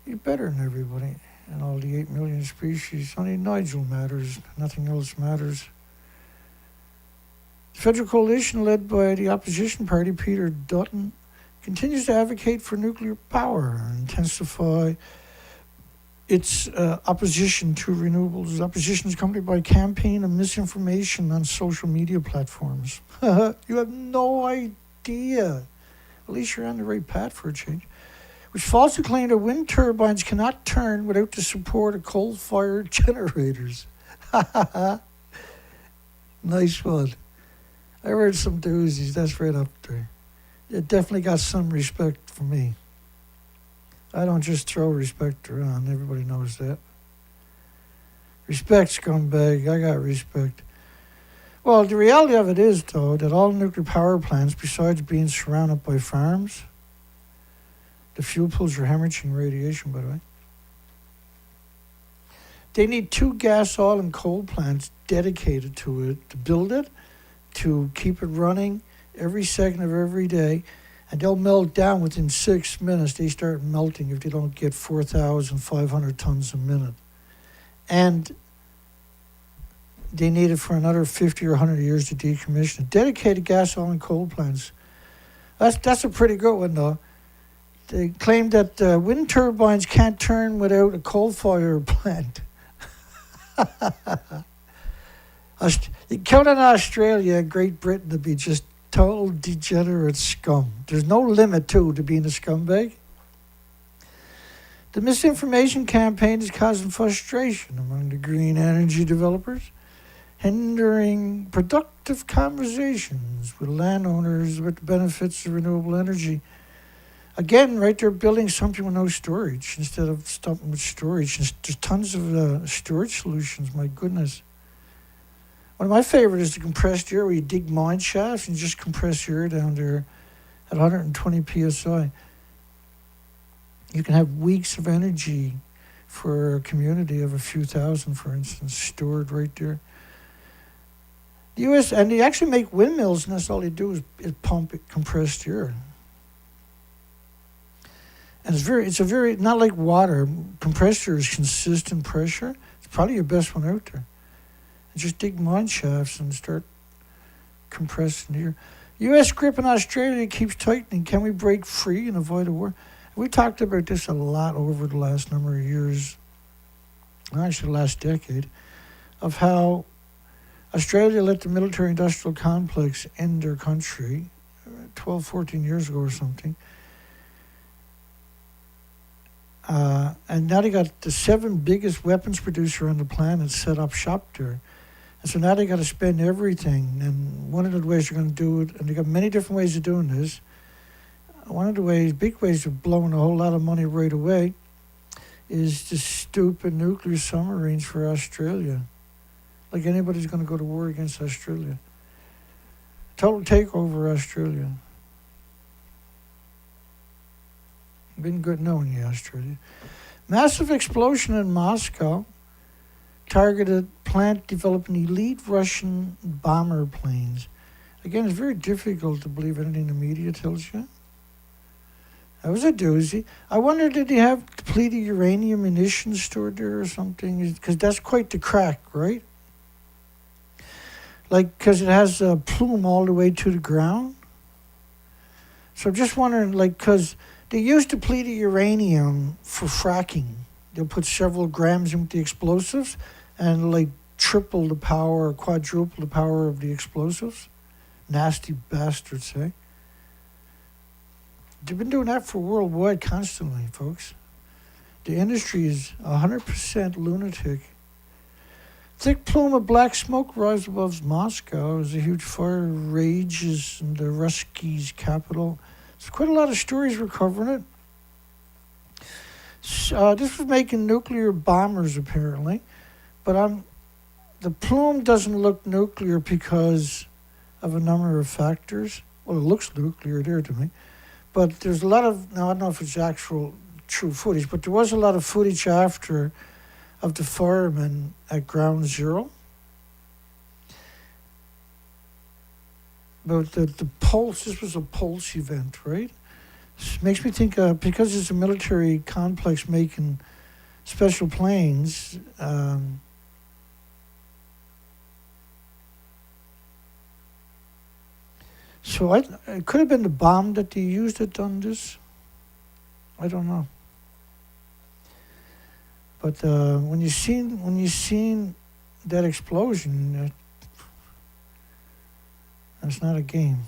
he's better than everybody and all the 8 million species. Only Nigel matters. Nothing else matters. The federal coalition led by the opposition party, Peter Dutton, continues to advocate for nuclear power and intensify its opposition to renewables. Opposition is accompanied by a campaign of misinformation on social media platforms. You have no idea. At least you're on the right path for a change. Which falsely claim that wind turbines cannot turn without the support of coal-fired generators. Nice one. I heard some doozies. That's right up there. It definitely got some respect for me. I don't just throw respect around. Everybody knows that. Respect, scumbag. I got respect. Well, the reality of it is, though, that all nuclear power plants, besides being surrounded by farms, the fuel pools are hemorrhaging radiation, by the way. They need 2 gas, oil, and coal plants dedicated to it, to build it, to keep it running every second of every day. And they'll melt down within 6 minutes. They start melting if they don't get 4,500 tons a minute. And they need it for another 50 or 100 years to decommission. Dedicated gas, oil, and coal plants. That's a pretty good one, though. They claim that wind turbines can't turn without a coal-fired plant. You count on Australia and Great Britain to be just total degenerate scum. There's no limit, too, to being a scumbag. The misinformation campaign is causing frustration among the green energy developers, hindering productive conversations with landowners about the benefits of renewable energy. Again, right, they're building something with no storage instead of stopping with storage. There's tons of storage solutions, my goodness. One of my favorite is the compressed air, where you dig mine shafts and just compress air down there at 120 psi. You can have weeks of energy for a community of a few thousand, for instance, stored right there. The U.S., and they actually make windmills, and that's all they do is pump compressed air. And it's a very, not like water. Compressed air is consistent pressure. It's probably your best one out there. Just dig mine shafts and start compressing the air. U.S. grip in Australia keeps tightening. Can we break free and avoid a war? We talked about this a lot over the last number of years, actually the last decade, of how Australia let the military-industrial complex end their country 12, 14 years ago or something. And now they got the 7th biggest weapons producer on the planet set up shop there. And so now they got to spend everything. And one of the ways they're going to do it, and they got many different ways of doing this. One of the ways, big ways of blowing a whole lot of money right away, is the stupid nuclear submarines for Australia. Like anybody's going to go to war against Australia. Total takeover of Australia. Been good knowing you, Australia. Massive explosion in Moscow targeted plant developing elite Russian bomber planes. Again, it's very difficult to believe anything the media tells you. That was a doozy. I wonder, did they have depleted uranium munitions stored there or something? Because that's quite the crack, right? Like, because it has a plume all the way to the ground. So I'm just wondering, like, because they used depleted uranium for fracking. They'll put several grams into the explosives and like triple the power or quadruple the power of the explosives. Nasty bastards, eh? They've been doing that for worldwide constantly, folks. The industry is 100% lunatic. Thick plume of black smoke rises above Moscow as a huge fire rages in the Ruskies' capital. There's quite a lot of stories we're covering it. This was making nuclear bombers, apparently. But the plume doesn't look nuclear because of a number of factors. Well, it looks nuclear there to me. But there's a lot of, now I don't know if it's actual true footage, but there was a lot of footage after of the firemen at ground zero. But the pulse, this was a pulse event, right? This makes me think, because it's a military complex making special planes, so it could have been the bomb that they used that done this. I don't know. But when you seen that explosion, that's not a game.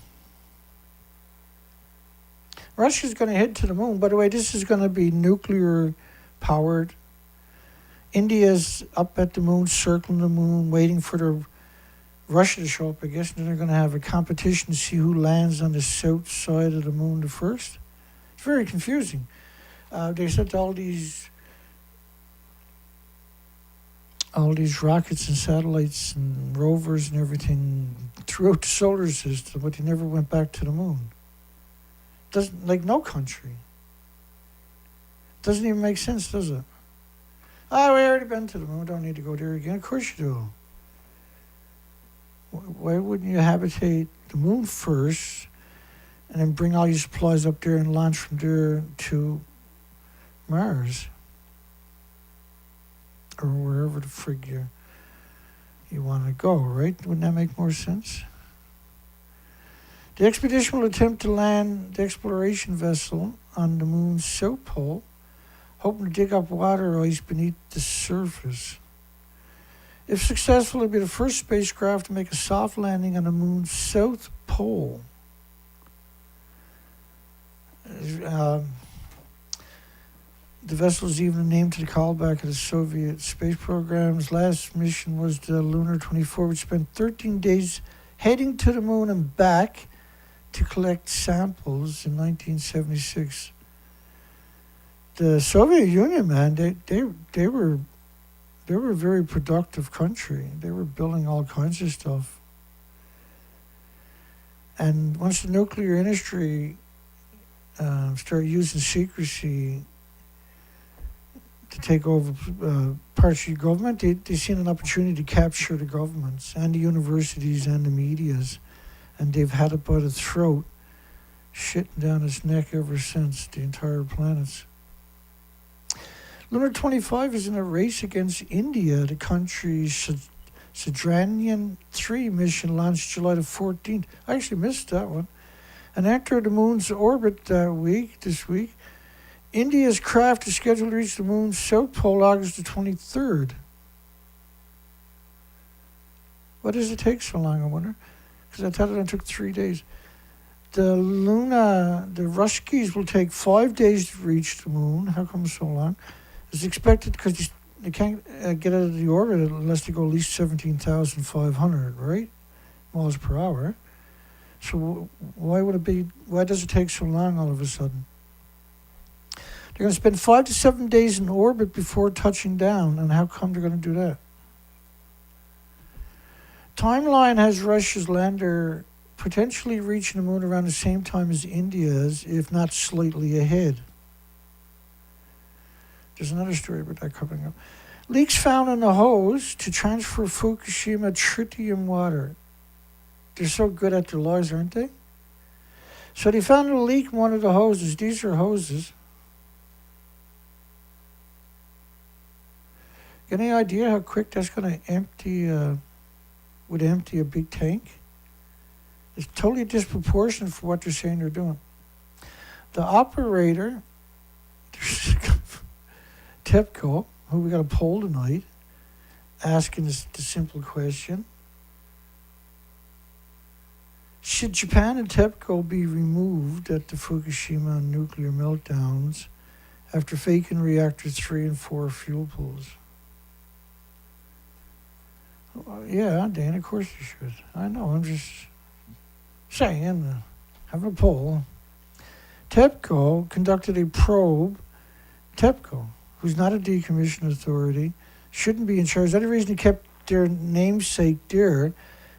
Russia's going to head to the moon. By the way, this is going to be nuclear powered. India's up at the moon, circling the moon, waiting for Russia to show up, I guess. And they're going to have a competition to see who lands on the south side of the moon the first. It's very confusing. They sent all these rockets and satellites and rovers and everything throughout the solar system, but they never went back to the moon. Doesn't, like no country. Doesn't even make sense, does it? We already been to the moon, don't need to go there again. Of course you do. Why wouldn't you habitate the moon first and then bring all your supplies up there and launch from there to Mars? Or wherever the frig you want to go, right? Wouldn't that make more sense? The expedition will attempt to land the exploration vessel on the moon's south pole, hoping to dig up water ice beneath the surface. If successful, it'll be the first spacecraft to make a soft landing on the moon's south pole. The vessel is even named to the callback of the Soviet space program's last mission was the Lunar 24, which spent 13 days heading to the moon and back to collect samples in 1976. The Soviet Union, man, they were a very productive country. They were building all kinds of stuff. And once the nuclear industry started using secrecy to take over parts of your government, they seen an opportunity to capture the governments and the universities and the medias. And they've had it by the throat, shitting down its neck ever since, the entire planets. Lunar 25 is in a race against India. The country's Chandrayaan-3 mission launched July the 14th. I actually missed that one. And entered the moon's orbit this week. India's craft is scheduled to reach the moon's south pole August the 23rd. Why does it take so long, I wonder? Because I thought it took 3 days. The Ruskies will take 5 days to reach the moon. How come so long? It's expected because they can't get out of the orbit unless they go at least 17,500, right? Miles per hour. So why does it take so long all of a sudden? They're going to spend 5 to 7 days in orbit before touching down. And how come they're going to do that? Timeline has Russia's lander potentially reaching the moon around the same time as India's, if not slightly ahead. There's another story about that coming up. Leaks found in the hose to transfer Fukushima tritium water. They're so good at their lies, aren't they? So they found a leak in one of the hoses. These are hoses. Any idea how quick that's going to would empty a big tank? It's totally disproportionate for what they're saying they're doing. The operator, TEPCO, who we got a poll tonight, asking us the simple question: should Japan and TEPCO be removed at the Fukushima nuclear meltdowns after faking reactors 3 and 4 fuel pools? Yeah, Dan, of course you should. I know, I'm just saying, having a poll. TEPCO conducted a probe. TEPCO, who's not a decommissioned authority, shouldn't be in charge. The only reason he kept their namesake there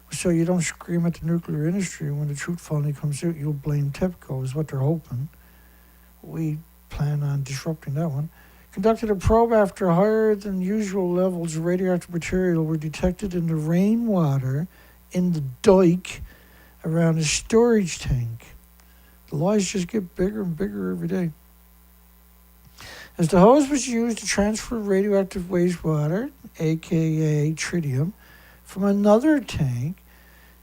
was so you don't scream at the nuclear industry when the truth finally comes out. You'll blame TEPCO, is what they're hoping. We plan on disrupting that one. Conducted a probe after higher than usual levels of radioactive material were detected in the rainwater in the dike around a storage tank. The lies just get bigger and bigger every day. As the hose was used to transfer radioactive wastewater, aka tritium, from another tank,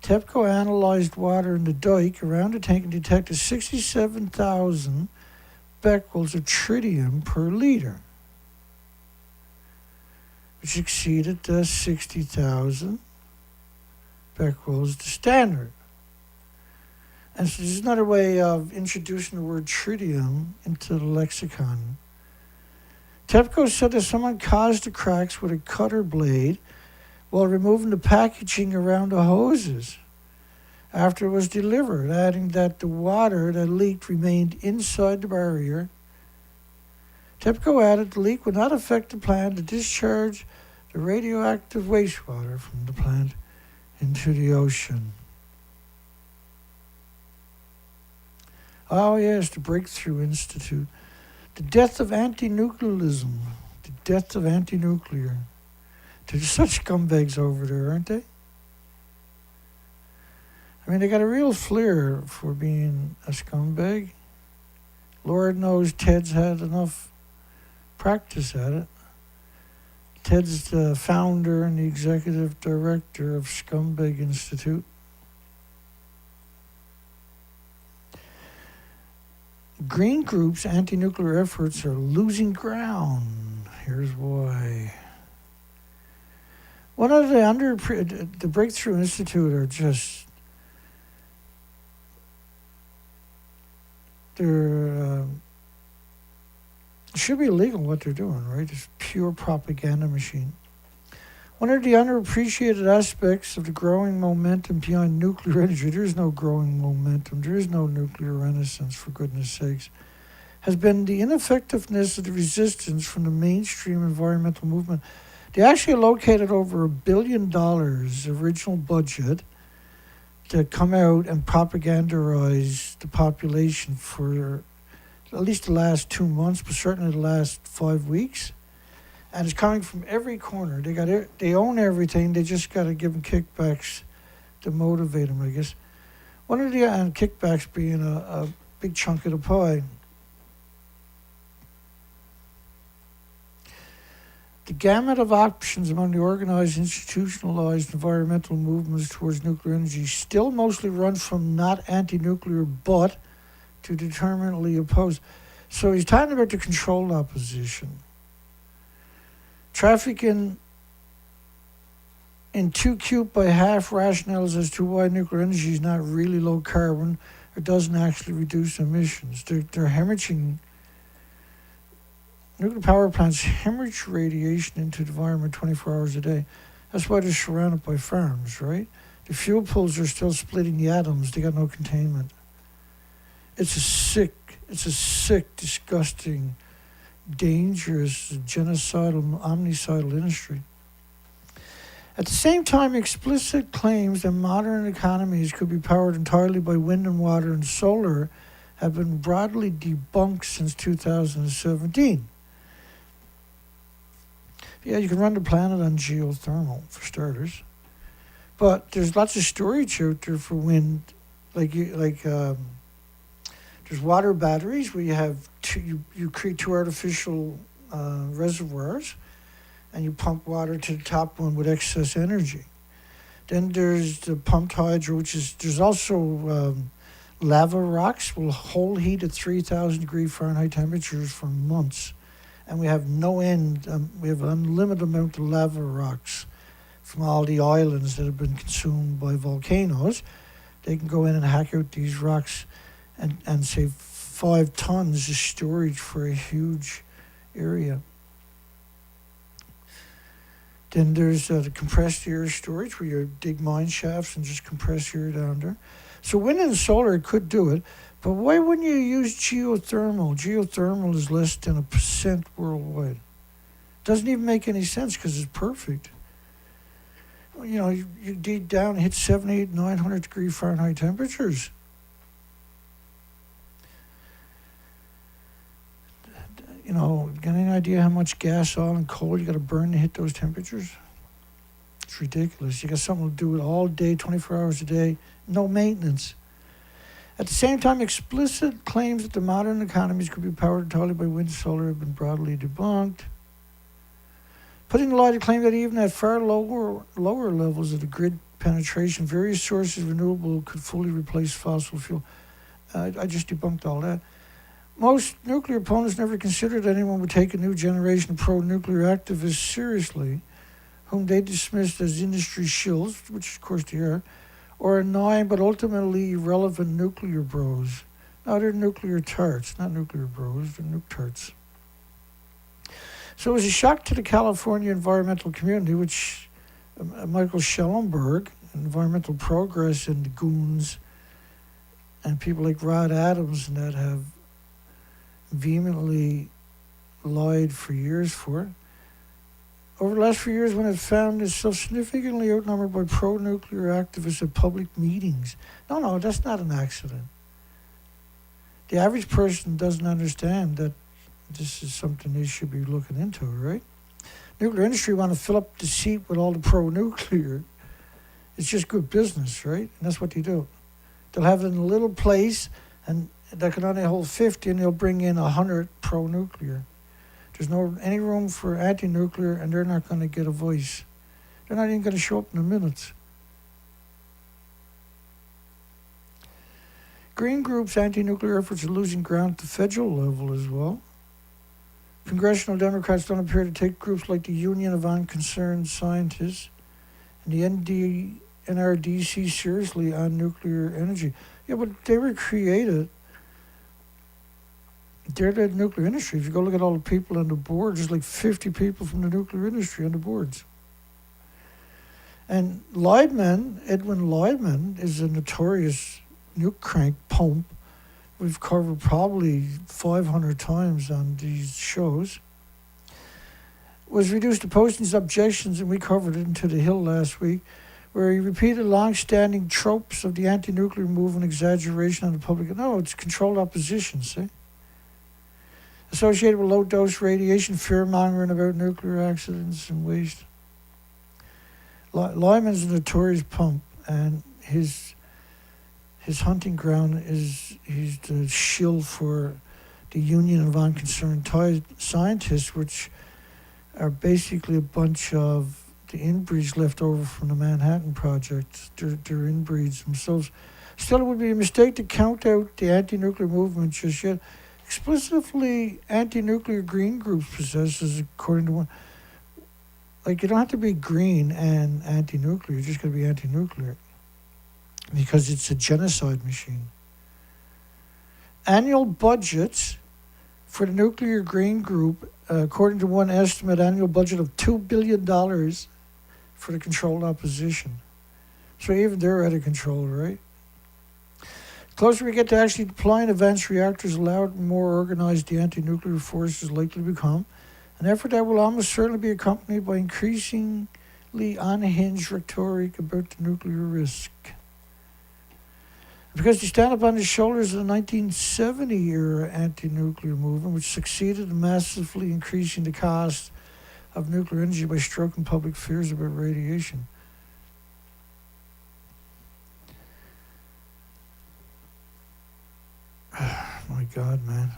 TEPCO analyzed water in the dike around the tank and detected 67,000 becquerels of tritium per liter, which exceeded the 60,000 becquerels, the standard. And so this is another way of introducing the word tritium into the lexicon. TEPCO said that someone caused the cracks with a cutter blade while removing the packaging around the hoses after it was delivered, adding that the water that leaked remained inside the barrier. TEPCO added the leak would not affect the plan to discharge the radioactive wastewater from the plant into the ocean. Oh yes, the Breakthrough Institute. The death of anti-nuclearism. The death of anti-nuclear. They're such scumbags over there, aren't they? I mean, they got a real flair for being a scumbag. Lord knows Ted's had enough practice at it. Ted's the founder and the executive director of Scumbag Institute. Green groups' anti-nuclear efforts are losing ground. Here's why. One of the Breakthrough Institute are just, they're, it should be illegal what they're doing, right? It's pure propaganda machine. One of the underappreciated aspects of the growing momentum behind nuclear energy, there is no growing momentum, there is no nuclear renaissance, for goodness sakes, has been the ineffectiveness of the resistance from the mainstream environmental movement. They actually allocated over $1 billion original budget to come out and propagandize the population for at least the last 2 months, but certainly the last 5 weeks. And it's coming from every corner. They own everything. They just got to give them kickbacks to motivate them, I guess. One of the kickbacks being a big chunk of the pie. The gamut of options among the organized, institutionalized environmental movements towards nuclear energy still mostly run from not anti-nuclear but to determinately opposed. So he's talking about the controlled opposition. Trafficking in too cute by half rationales as to why nuclear energy is not really low carbon or doesn't actually reduce emissions. They're hemorrhaging. Nuclear power plants hemorrhage radiation into the environment 24 hours a day. That's why they're surrounded by farms, right? The fuel pools are still splitting the atoms. They got no containment. It's a sick, disgusting, dangerous, genocidal, omnicidal industry. At the same time, explicit claims that modern economies could be powered entirely by wind and water and solar have been broadly debunked since 2017. Yeah, you can run the planet on geothermal, for starters. But there's lots of storage out there for wind, there's water batteries where you have you create 2 artificial reservoirs, and you pump water to the top one with excess energy. Then there's the pumped hydro, there's also lava rocks will hold heat at 3,000 degree Fahrenheit temperatures for months, and we have no end. We have an unlimited amount of lava rocks from all the islands that have been consumed by volcanoes. They can go in and hack out these rocks and save 5 tons of storage for a huge area. Then there's the compressed air storage, where you dig mine shafts and just compress air down there. So wind and solar could do it, but why wouldn't you use geothermal? Geothermal is less than 1% worldwide. Doesn't even make any sense because it's perfect. You know, you dig down and hit 700, 800, 900 degree Fahrenheit temperatures. You know, got any idea how much gas, oil, and coal you got to burn to hit those temperatures? It's ridiculous. You got something to do it all day, 24 hours a day, no maintenance. At the same time, explicit claims that the modern economies could be powered entirely by wind and solar have been broadly debunked. Putting the lie to claim that even at far lower levels of the grid penetration, various sources of renewable could fully replace fossil fuel. I just debunked all that. Most nuclear opponents never considered anyone would take a new generation of pro-nuclear activists seriously, whom they dismissed as industry shills, which of course they are, or annoying but ultimately irrelevant nuclear bros. No, they're nuclear tarts, not nuclear bros, they're nuke tarts. So it was a shock to the California environmental community, which Michael Schellenberg, Environmental Progress, and the goons, and people like Rod Adams and that have vehemently lied for years for it. Over the last few years, when it found itself significantly outnumbered by pro-nuclear activists at public meetings. No, that's not an accident. The average person doesn't understand that this is something they should be looking into, right? Nuclear industry want to fill up the seat with all the pro-nuclear. It's just good business, right? And that's what they do. They'll have it in a little place, and that can only hold 50, and they'll bring in 100 pro-nuclear. There's no any room for anti-nuclear, and they're not going to get a voice. They're not even going to show up in a minute. Green groups' anti-nuclear efforts are losing ground at the federal level as well. Congressional Democrats don't appear to take groups like the Union of Unconcerned Scientists and the NRDC seriously on nuclear energy. Yeah, but they were created. They're the nuclear industry. If you go look at all the people on the board, there's like 50 people from the nuclear industry on the boards. And Edwin Leidman, is a notorious nuke crank pump. We've covered probably 500 times on these shows. Was reduced to posting his objections, and we covered it into the Hill last week, where he repeated long-standing tropes of the anti-nuclear movement, exaggeration on the public. No, it's controlled opposition, see? Associated with low-dose radiation, fear-mongering about nuclear accidents and waste. Lyman's a notorious pump, and his hunting ground is he's the shill for the Union of Unconcerned Scientists, which are basically a bunch of the inbreeds left over from the Manhattan Project. They're inbreeds themselves. Still, it would be a mistake to count out the anti-nuclear movement just yet. Explicitly anti-nuclear green groups possesses, according to one, like you don't have to be green and anti-nuclear, you're just going to be anti-nuclear because it's a genocide machine. Annual budgets for the nuclear green group, according to one estimate, annual budget of $2 billion for the controlled opposition. So even they're out of control, right? Closer we get to actually deploying advanced reactors, allowed more organized the anti-nuclear force is likely to become, an effort that will almost certainly be accompanied by increasingly unhinged rhetoric about the nuclear risk. Because they stand up on the shoulders of the 1970-era anti-nuclear movement, which succeeded in massively increasing the cost of nuclear energy by stroking public fears about radiation. My God, man.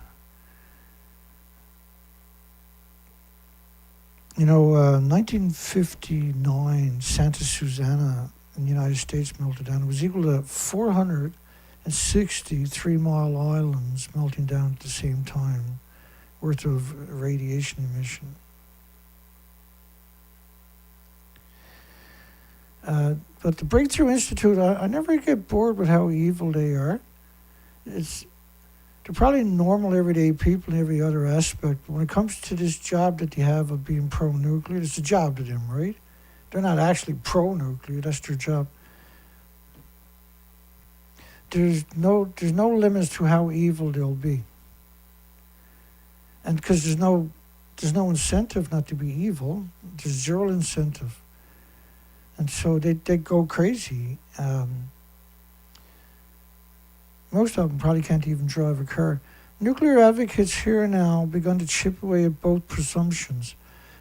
You know, 1959, Santa Susana in the United States melted down. It was equal to 460 3-mile islands melting down at the same time. worth of radiation emission. But the Breakthrough Institute, I never get bored with how evil they are. They're probably normal, everyday people in every other aspect. But when it comes to this job that they have of being pro-nuclear, it's a job to them, right? They're not actually pro-nuclear, that's their job. There's no limits to how evil they'll be. And because there's no incentive not to be evil, there's zero incentive. And so they go crazy. Most of them probably can't even drive a car. Nuclear advocates here now begun to chip away at both presumptions.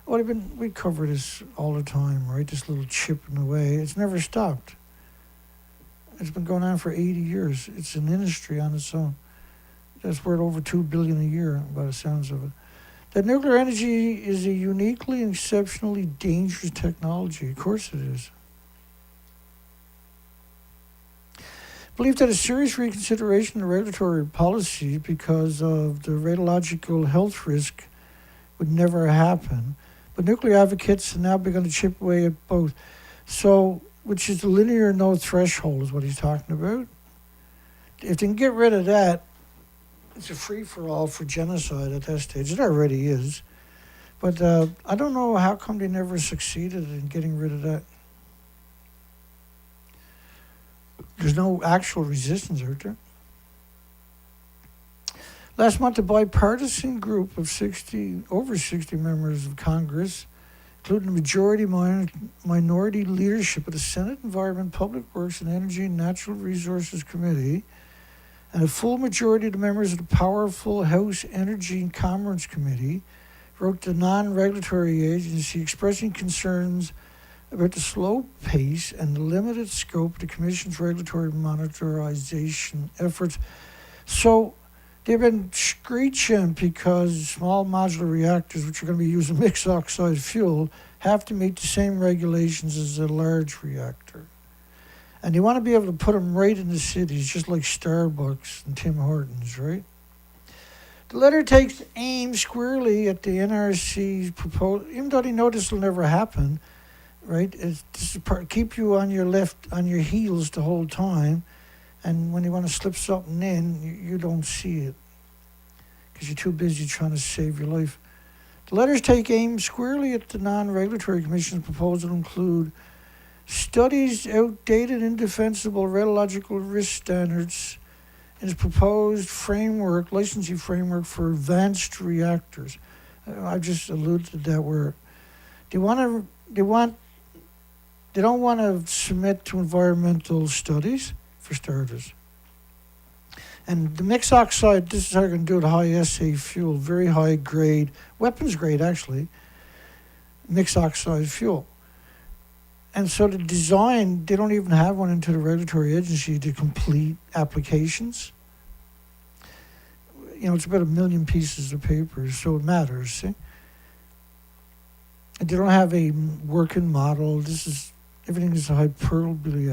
We cover this all the time, right? This little chipping away. It's never stopped. It's been going on for 80 years. It's an industry on its own. That's worth over $2 billion a year, by the sounds of it. That nuclear energy is a uniquely and exceptionally dangerous technology. Of course it is. Believe that a serious reconsideration of regulatory policy because of the radiological health risk would never happen. But nuclear advocates have now begun to chip away at both. So, which is the linear no threshold is what he's talking about. If they can get rid of that, it's a free-for-all for genocide at that stage. It already is. But I don't know how come they never succeeded in getting rid of that. There's no actual resistance out there. Last month, a bipartisan group of over 60 members of Congress, including the majority minority leadership of the Senate Environment, Public Works, and Energy and Natural Resources Committee, and a full majority of the members of the powerful House Energy and Commerce Committee, wrote to the non-regulatory agency expressing concerns about the slow pace and the limited scope of the Commission's regulatory monitorization efforts. So they've been screeching because small modular reactors, which are going to be using mixed oxide fuel, have to meet the same regulations as a large reactor. And you want to be able to put them right in the cities, just like Starbucks and Tim Hortons, right? The letter takes aim squarely at the NRC's proposal, even though they know this will never happen, right? Keep you on your heels the whole time, and when you want to slip something in, you don't see it because you're too busy trying to save your life. The letters take aim squarely at the non-regulatory commission's proposal to include studies outdated, indefensible radiological risk standards in its proposed licensing framework for advanced reactors. I just alluded to that where they don't want to submit to environmental studies, for starters. And the mixed oxide, this is how you're going to do it, high assay fuel, very high grade, weapons grade actually, mixed oxide fuel. And so the design, they don't even have one into the regulatory agency to complete applications. It's about 1 million pieces of paper, so it matters, see? And they don't have a working model. Everything is hyperbole,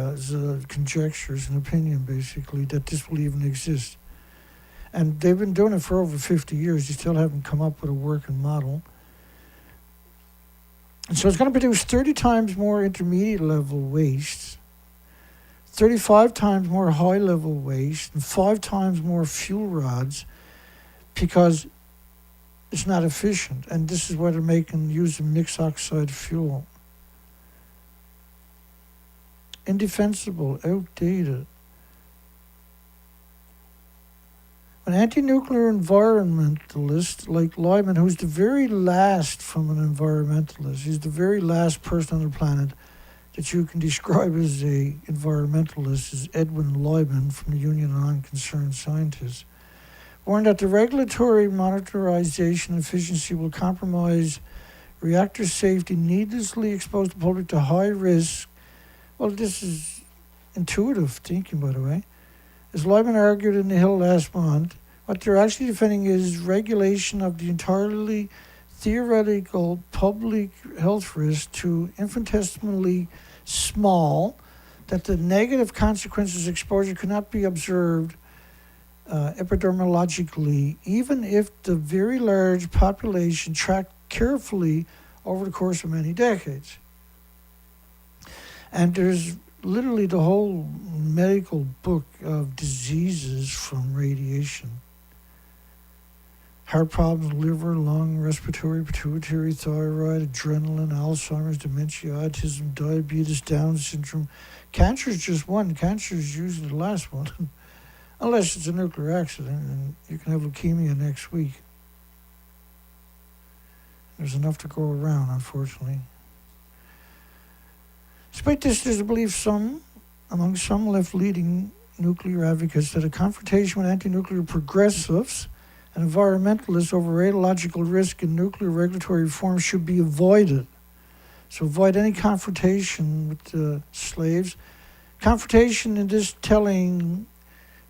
conjectures and opinion, basically, that this will even exist. And they've been doing it for over 50 years. They still haven't come up with a working model. And so it's going to produce 30 times more intermediate level waste, 35 times more high level waste, and 5 times more fuel rods because it's not efficient. And this is why they're using mixed oxide fuel. Indefensible, outdated. An anti-nuclear environmentalist like Lyman, who's the very last from an environmentalist, he's the very last person on the planet that you can describe as a environmentalist, is Edwin Lyman from the Union of Non-Concerned Scientists, warned that the regulatory monitorization efficiency will compromise reactor safety, needlessly expose the public to high risk. Well, this is intuitive thinking, by the way. As Lyman argued in The Hill last month, what they're actually defending is regulation of the entirely theoretical public health risk to infinitesimally small, that the negative consequences of exposure could not be observed epidemiologically, even if the very large population tracked carefully over the course of many decades. And there's literally the whole medical book of diseases from radiation. Heart problems, liver, lung, respiratory, pituitary, thyroid, adrenaline, Alzheimer's, dementia, autism, diabetes, Down syndrome. Cancer is just one. Cancer is usually the last one. Unless it's a nuclear accident, and you can have leukemia next week. There's enough to go around, unfortunately. Despite this, there's a belief among some left-leaning nuclear advocates that a confrontation with anti-nuclear progressives and environmentalists over radiological risk in nuclear regulatory reform should be avoided. So avoid any confrontation with the slaves. Confrontation in this telling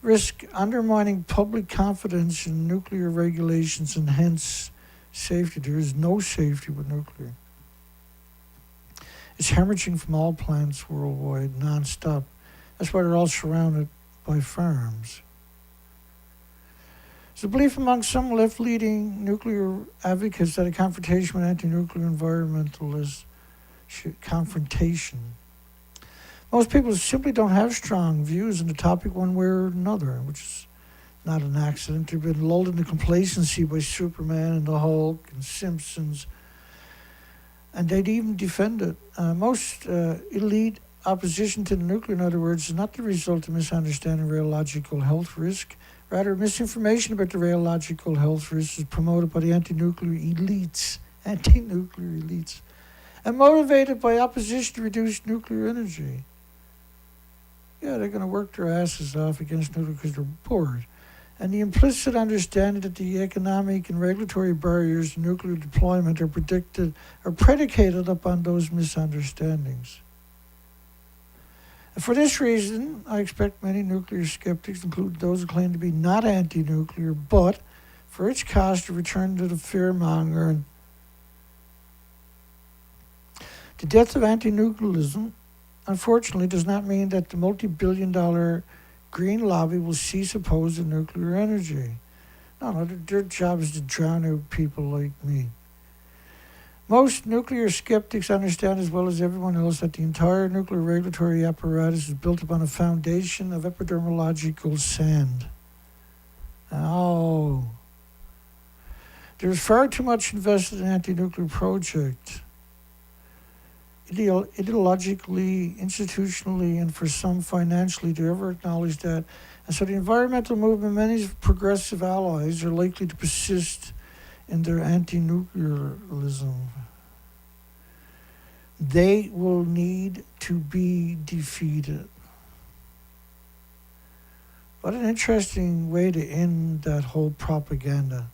risk undermining public confidence in nuclear regulations and hence safety. There is no safety with nuclear. It's hemorrhaging from all plants worldwide, non-stop. That's why they're all surrounded by farms. There's a belief among some left-leaning nuclear advocates that a confrontation with anti-nuclear environmentalists confrontation. Most people simply don't have strong views on the topic one way or another, which is not an accident. They've been lulled into complacency by Superman and the Hulk and Simpsons, and they'd even defend it. Most elite opposition to the nuclear, in other words, is not the result of misunderstanding radiological health risk. Rather, misinformation about the radiological health risk is promoted by the anti-nuclear elites, and motivated by opposition to reduced nuclear energy. Yeah, they're going to work their asses off against nuclear because they're bored. And the implicit understanding that the economic and regulatory barriers to nuclear deployment are predicated upon those misunderstandings. And for this reason, I expect many nuclear skeptics, including those who claim to be not anti-nuclear, but for its cost to return to the fearmonger. And the death of anti-nuclearism, unfortunately, does not mean that the multi-billion-dollar green lobby will cease opposing nuclear energy. No, their job is to drown out people like me. Most nuclear skeptics understand as well as everyone else that the entire nuclear regulatory apparatus is built upon a foundation of epidemiological sand. Oh. There's far too much invested in anti-nuclear projects. Ideologically, institutionally, and for some financially, to ever acknowledge that. And so the environmental movement, many progressive allies, are likely to persist in their anti-nuclearism. They will need to be defeated. What an interesting way to end that whole propaganda.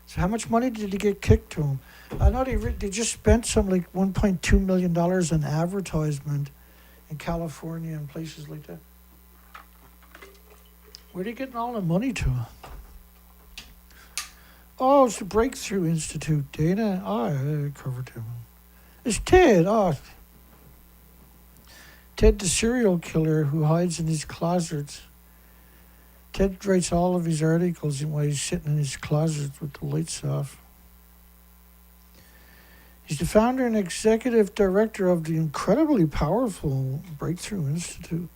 So how much money did they get kicked to them? I know they just spent something like $1.2 million on advertisement in California and places like that. Where are they getting all the money to? Oh, it's the Breakthrough Institute, Dana. Oh, I covered him. It's Ted. Oh, Ted, the serial killer who hides in his closets. Ted writes all of his articles while he's sitting in his closet with the lights off. He's the founder and executive director of the incredibly powerful Breakthrough Institute.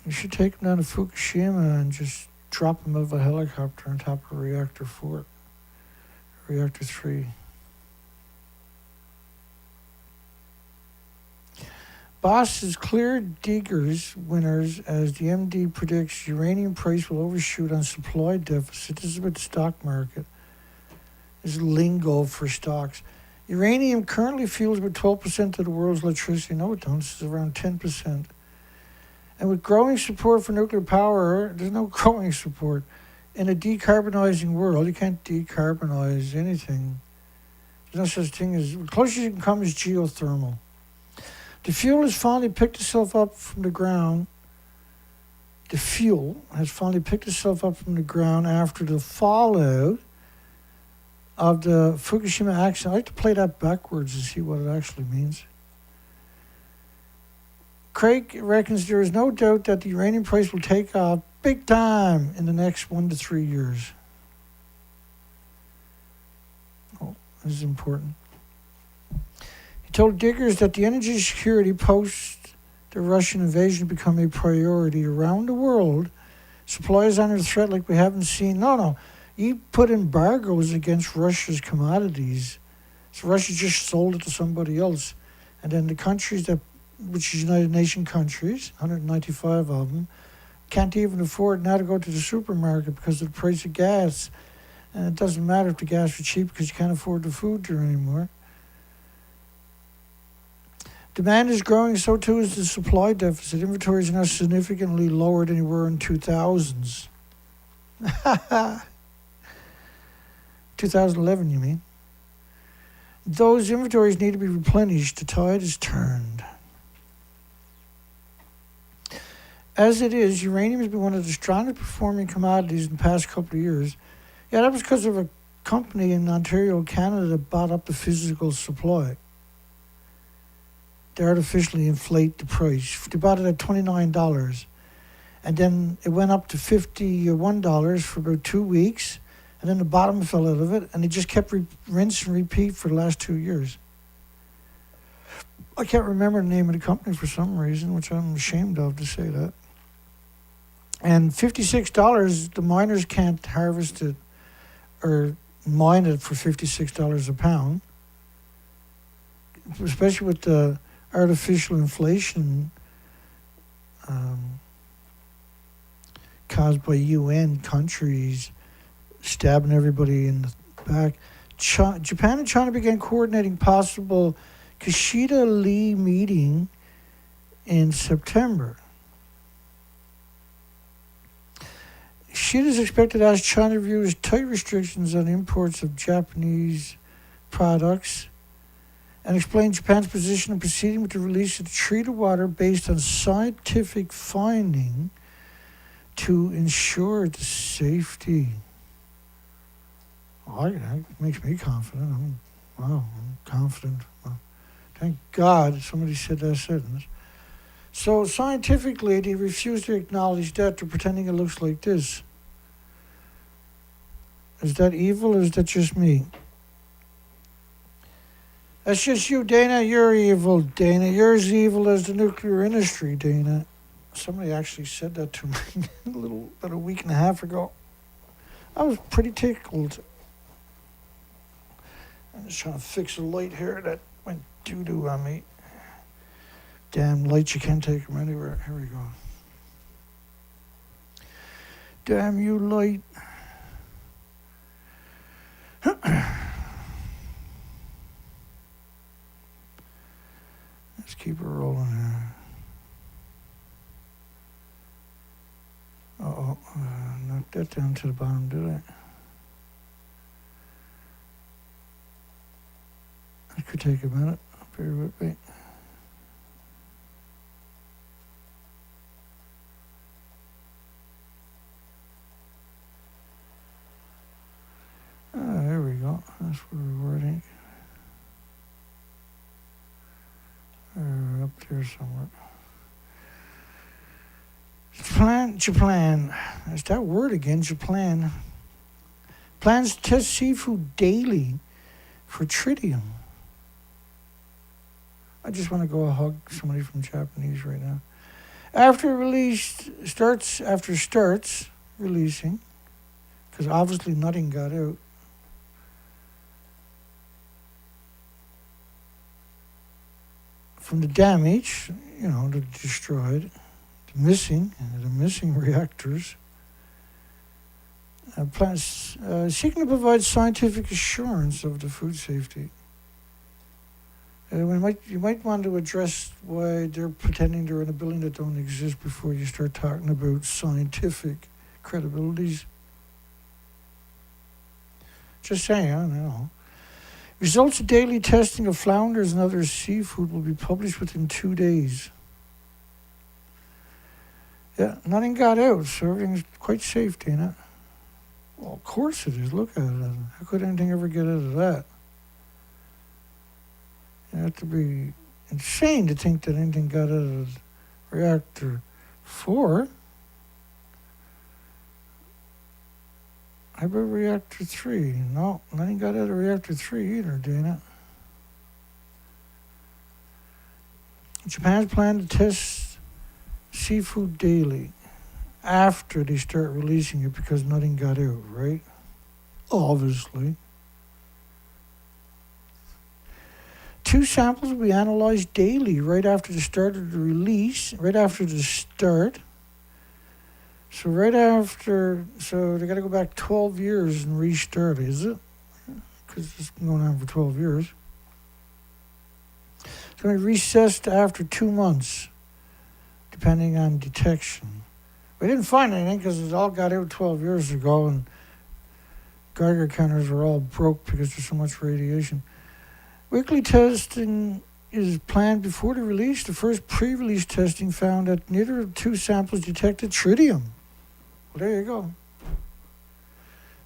You should take him down to Fukushima and just drop him out of a helicopter on top of Reactor 4, Reactor 3. Boss has cleared Diggers winners as the MD predicts uranium price will overshoot on supply deficit. This is about the stock market. This is lingo for stocks. Uranium currently fuels about 12% of the world's electricity. No, it don't. This is around 10%. And with growing support for nuclear power, there's no growing support. In a decarbonizing world, you can't decarbonize anything. There's no such thing as, the closest you can come is geothermal. The fuel has finally picked itself up from the ground. The fuel has finally picked itself up from the ground after the fallout of the Fukushima accident. I like to play that backwards to see what it actually means. Craig reckons there is no doubt that the uranium price will take off big time in the next 1 to 3 years. Oh, this is important. He told diggers that the energy security post the Russian invasion become a priority around the world. Supplies under threat like we haven't seen. No. You put embargoes against Russia's commodities. So Russia just sold it to somebody else. And then the countries which is United Nations countries, 195 of them, can't even afford now to go to the supermarket because of the price of gas. And it doesn't matter if the gas is cheap because you can't afford the food there anymore. Demand is growing, so too is the supply deficit. Inventories are now significantly lower than they were in 2000s. 2011, you mean? Those inventories need to be replenished. The tide has turned. As it is, uranium has been one of the strongest performing commodities in the past couple of years. Yeah, that was because of a company in Ontario, Canada, that bought up the physical supply. They artificially inflate the price. They bought it at $29. And then it went up to $51 for about 2 weeks. And then the bottom fell out of it. And they just kept rinse and repeat for the last 2 years. I can't remember the name of the company for some reason, which I'm ashamed of to say that. And $56, the miners can't harvest it or mine it for $56 a pound. Especially with the artificial inflation caused by UN countries stabbing everybody in the back. Japan and China began coordinating possible Kishida-Lee meeting in September. Kishida is expected to ask China to review tight restrictions on imports of Japanese products and explain Japan's position in proceeding with the release of treated water based on scientific finding to ensure its safety. Oh, that makes me confident. I'm confident. Well, thank God somebody said that sentence. So scientifically, they refuse to acknowledge that. They're pretending it looks like this. Is that evil or is that just me? That's just you, Dana. You're evil, Dana. You're as evil as the nuclear industry, Dana. Somebody actually said that to me about a week and a half ago. I was pretty tickled. I'm just trying to fix a light here that went doo-doo on me. Damn lights, you can't take them anywhere. Here we go. Damn you, light. Let's keep it rolling here. Knocked that down to the bottom, did I? That could take a minute. Bear with me. There we go. That's where we were, I think. Up there somewhere. Japan. There's that word again, Japan. Plans to test seafood daily for tritium. I just want to go hug somebody from Japanese right now. After starts releasing, because obviously nothing got out. From the damage, the destroyed, the missing reactors, plans seeking to provide scientific assurance of the food safety. You might want to address why they're pretending they're in a building that don't exist before you start talking about scientific credibilities. Just saying, I don't know. Results of daily testing of flounders and other seafood will be published within 2 days. Yeah, nothing got out, so everything's quite safe, Dana. Well, of course it is. Look at it. How could anything ever get out of that? You have to be insane to think that anything got out of reactor 4. How about reactor 3? No, nothing got out of reactor 3 either, Dana. Japan's plan to test seafood daily after they start releasing it because nothing got out, right? Obviously. 2 samples will be analyzed daily right after the start of the release, right after the start. So they got to go back 12 years and restart, is it? Because it's been going on for 12 years. It's going to be recessed after 2 months, depending on detection. We didn't find anything because it all got out 12 years ago, and Geiger counters were all broke because there's so much radiation. Weekly testing is planned before the release. The first pre-release testing found that neither of the 2 samples detected tritium. Well, there you go.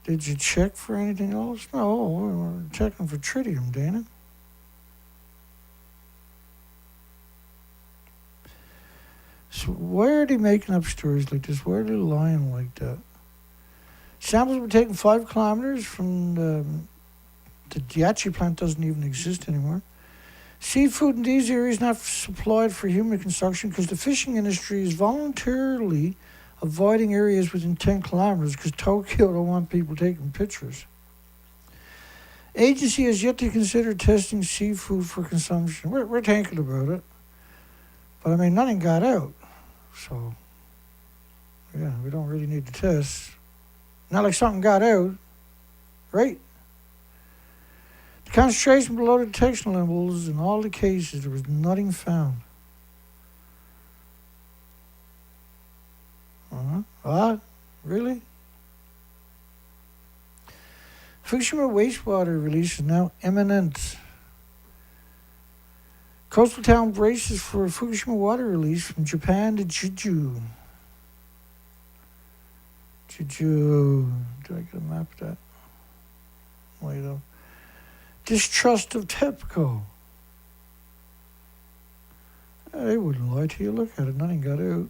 Did you check for anything else? No, we were checking for tritium, Dana. So why are they making up stories like this? Why are they lying like that? Samples were taken 5 kilometers from the Diachi plant doesn't even exist anymore. Seafood in these areas not supplied for human consumption because the fishing industry is voluntarily avoiding areas within 10 kilometers because Tokyo don't want people taking pictures. Agency has yet to consider testing seafood for consumption. We're thinking about it. But I mean, nothing got out. So, yeah, we don't really need to test. Not like something got out, right? The concentration below the detection levels in all the cases, there was nothing found. Really? Fukushima wastewater release is now imminent. Coastal town braces for Fukushima water release from Japan to Jeju. Jeju. Do I get a map of that? Wait up. Distrust of TEPCO. They wouldn't lie to you. Look at it. Nothing got out.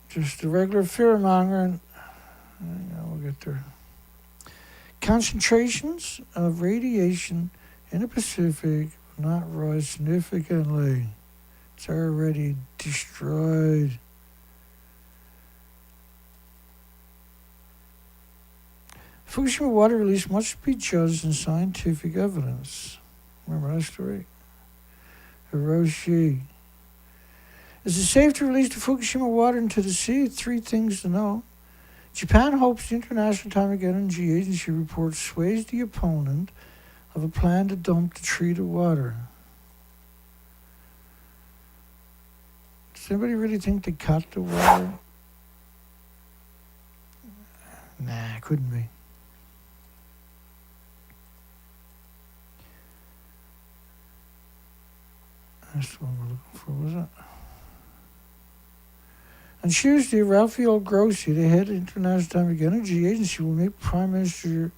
Just a regular fear-mongering. We'll get there. Concentrations of radiation in the Pacific will not rise significantly. It's already destroyed. Fukushima water release must be judged in scientific evidence. Remember that story? Hiroshi. Is it safe to release the Fukushima water into the sea? 3 things to know. Japan hopes the International Atomic Energy Agency report sways the opponent of a plan to dump the treated water. Does anybody really think they caught the water? Nah, couldn't be. That's the one we're looking for, was it? On Tuesday, Rafael Grossi, the head of the International Atomic Energy Agency, will meet Prime Minister.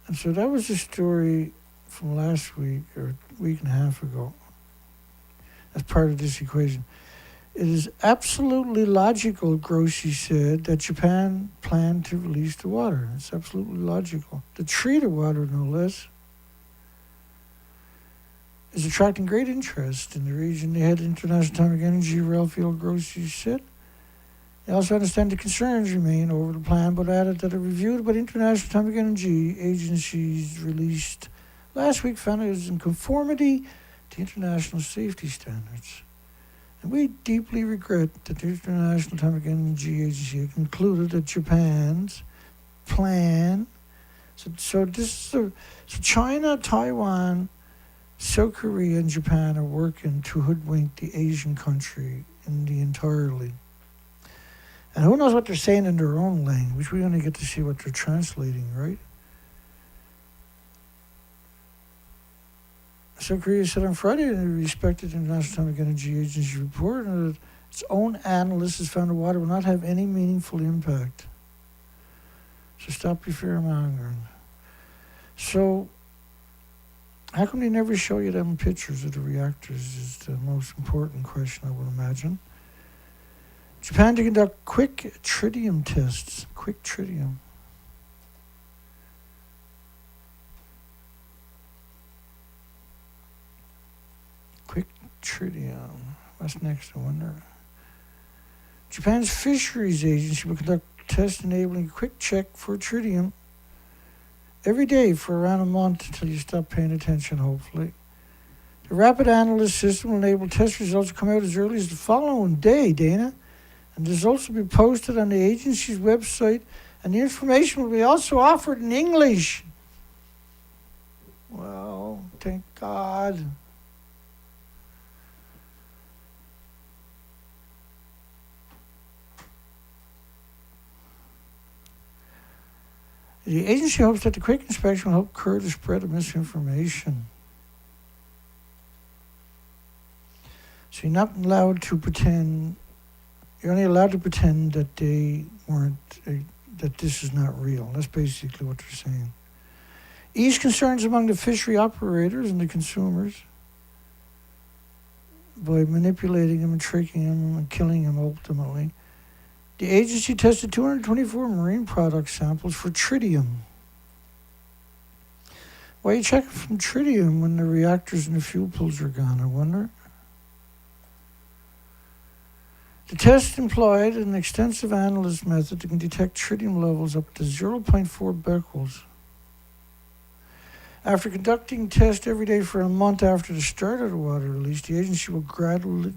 And so that was the story from last week, or a week and a half ago, as part of this equation. It is absolutely logical, Grossi said, that Japan planned to release the water. It's absolutely logical. The treated water, no less, is attracting great interest in the region. The head of International Atomic Energy, Rafael Grossi, said. They also understand the concerns remain over the plan, but added that a review by the International Atomic Energy Agency's released last week found it was in conformity to international safety standards. And we deeply regret that the International Atomic Energy Agency concluded that Japan's plan. So China, Taiwan, South Korea, and Japan are working to hoodwink the Asian country entirely. And who knows what they're saying in their own language? We only get to see what they're translating, right? South Korea said on Friday that it respected the International Atomic Energy Agency report and that its own analysts has found the water will not have any meaningful impact. So stop your fear mongering. So How come they never show you them pictures of the reactors is the most important question, I would imagine. Japan to conduct quick tritium tests. Quick tritium. Quick tritium. What's next, I wonder? Japan's Fisheries Agency will conduct tests enabling a quick check for tritium every day for around a month until you stop paying attention, hopefully. The rapid analyst system will enable test results to come out as early as the following day, Dana. And the results will be posted on the agency's website, and the information will be also offered in English. Well, thank God. The agency hopes that the quick inspection will help curb the spread of misinformation. So you're not allowed to pretend, you're only allowed to pretend that they weren't, that this is not real. That's basically what they're saying. Ease concerns among the fishery operators and the consumers by manipulating them and tricking them and killing them ultimately. The agency tested 224 marine product samples for tritium. Why are you checking for tritium when the reactors and the fuel pools are gone, I wonder? The test employed an extensive analysis method that can detect tritium levels up to 0.4 becquerels. After conducting tests every day for a month after the start of the water release, the agency will gradually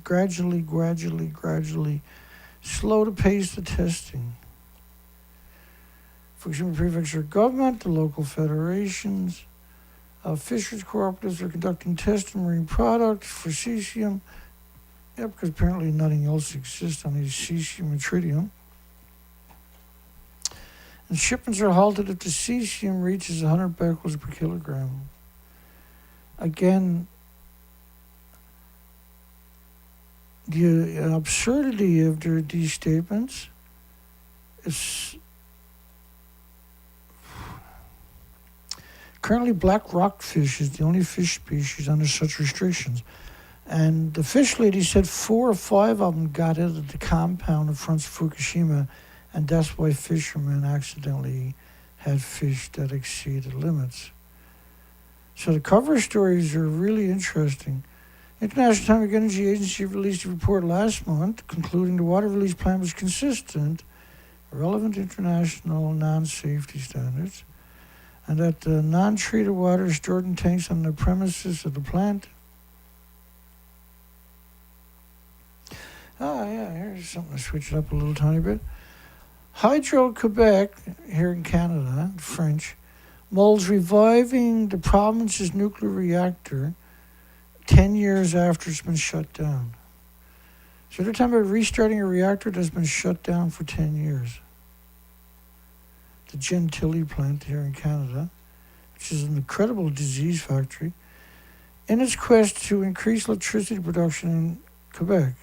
slow the pace of testing. Fukushima Prefecture government, the local federations, fisheries cooperatives are conducting tests of marine products for cesium. Yeah, because apparently nothing else exists on these cesium and tritium. And shipments are halted if the cesium reaches 100 becquerels per kilogram. Again, the absurdity of these statements is currently black rockfish is the only fish species under such restrictions. And the fish lady said 4 or 5 of them got out of the compound in front of Fukushima, and that's why fishermen accidentally had fish that exceeded limits. So the cover stories are really interesting. International Atomic Energy Agency released a report last month concluding the water release plan was consistent with relevant international non-safety standards, and that the non-treated water is stored in tanks on the premises of the plant. Oh yeah, here's something to switch it up a little tiny bit. Hydro-Quebec, here in Canada, French, molds reviving the province's nuclear reactor 10 years after it's been shut down. So they're talking about restarting a reactor that's been shut down for 10 years. The Gentilly plant here in Canada, which is an incredible disease factory, in its quest to increase electricity production in Quebec,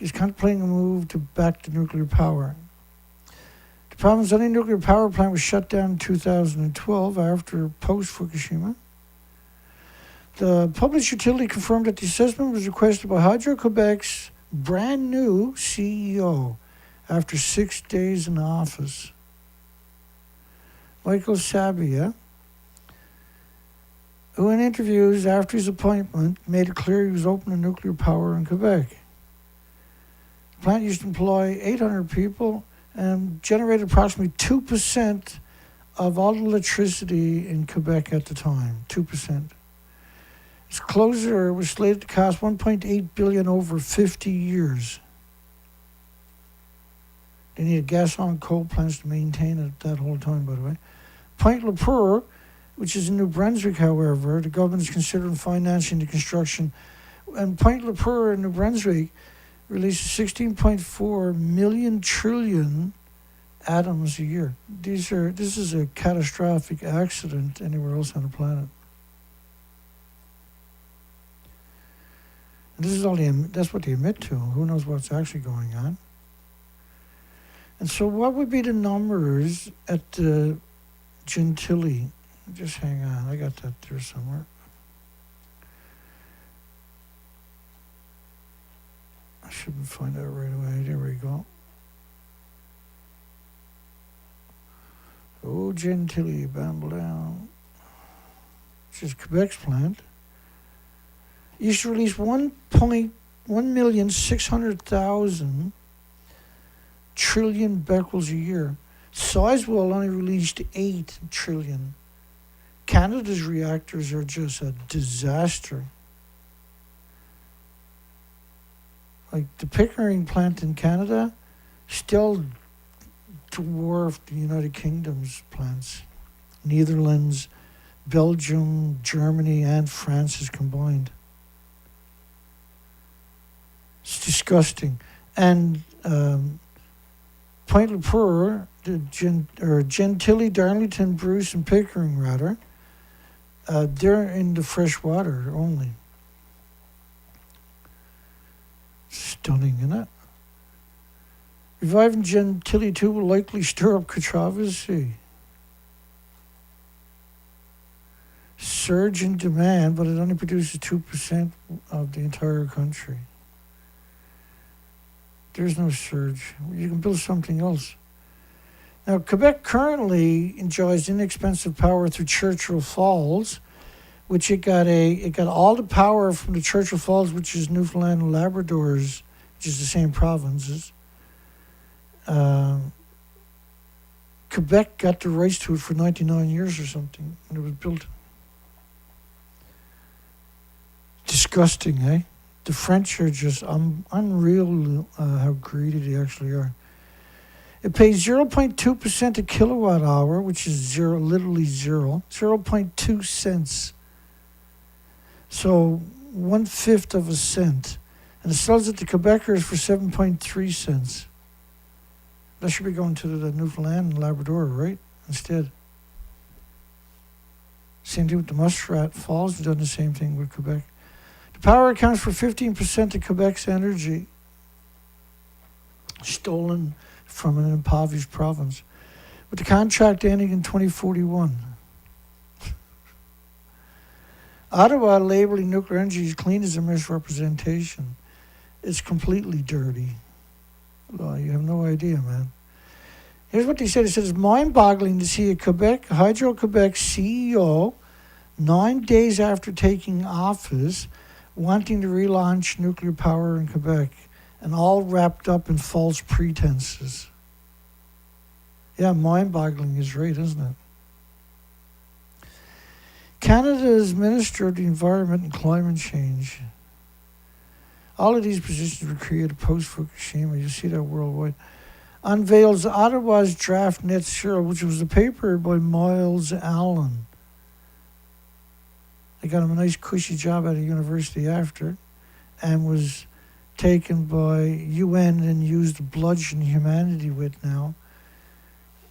is contemplating a move back to nuclear power. The province's only nuclear power plant was shut down in 2012 after post-Fukushima. The public utility confirmed that the assessment was requested by Hydro-Quebec's brand new CEO after 6 days in office. Michael Sabia, who in interviews after his appointment made it clear he was open to nuclear power in Quebec. The plant used to employ 800 people and generated approximately 2% of all the electricity in Quebec at the time, 2%. Its closure was slated to cost $1.8 billion over 50 years. They needed gas-on coal plants to maintain it that whole time, by the way. Pointe-le-Peur, which is in New Brunswick, however, the government is considering financing the construction. And Pointe-le-Peur in New Brunswick releases 16.4 million trillion atoms a year. This is a catastrophic accident anywhere else on the planet. And this is that's what they admit to. Who knows what's actually going on? And so what would be the numbers at the Gentilly? Just hang on, I got that there somewhere. I shouldn't find out right away. There we go. Oh, Gentilly, Bamble Down. Which is Quebec's plant. Used to release 1,600,000 trillion becquerels a year. Sizewell only released 8 trillion. Canada's reactors are just a disaster. Like the Pickering plant in Canada still dwarfed the United Kingdom's plants. Netherlands, Belgium, Germany, and France is combined. It's disgusting. And Point Lepour, Gentilly, Darlington, Bruce, and Pickering, rather, they're in the fresh water only. Stunning, isn't it? Reviving Gentilly 2 will likely stir up controversy. Surge in demand, but it only produces 2% of the entire country. There's no surge. You can build something else. Now, Quebec currently enjoys inexpensive power through Churchill Falls, which it got all the power from the Churchill Falls, which is Newfoundland and Labrador's, which is the same provinces. Quebec got the rights to it for 99 years or something when it was built. Disgusting, eh? The French are just unreal how greedy they actually are. It pays 0.2% a kilowatt hour, which is literally 0.2 cents. So 1/5 of a cent. And it sells it to Quebecers for 7.3 cents. That should be going to the Newfoundland and Labrador, right? Instead. Same thing with the Muskrat Falls. We've done the same thing with Quebec. The power accounts for 15% of Quebec's energy, stolen from an impoverished province, with the contract ending in 2041. Ottawa labeling nuclear energy as clean is a misrepresentation. It's completely dirty. Oh, you have no idea, man. Here's what they said. It said it's mind-boggling to see a Hydro-Quebec CEO 9 days after taking office wanting to relaunch nuclear power in Quebec, and all wrapped up in false pretenses. Yeah, mind-boggling is right, isn't it? Canada's Minister of the Environment and Climate Change. All of these positions were created post-Fukushima. You see that worldwide. Unveils Ottawa's draft net zero, which was a paper by Miles Allen. I got him a nice cushy job at a university after, and was taken by UN and used to bludgeon humanity with now,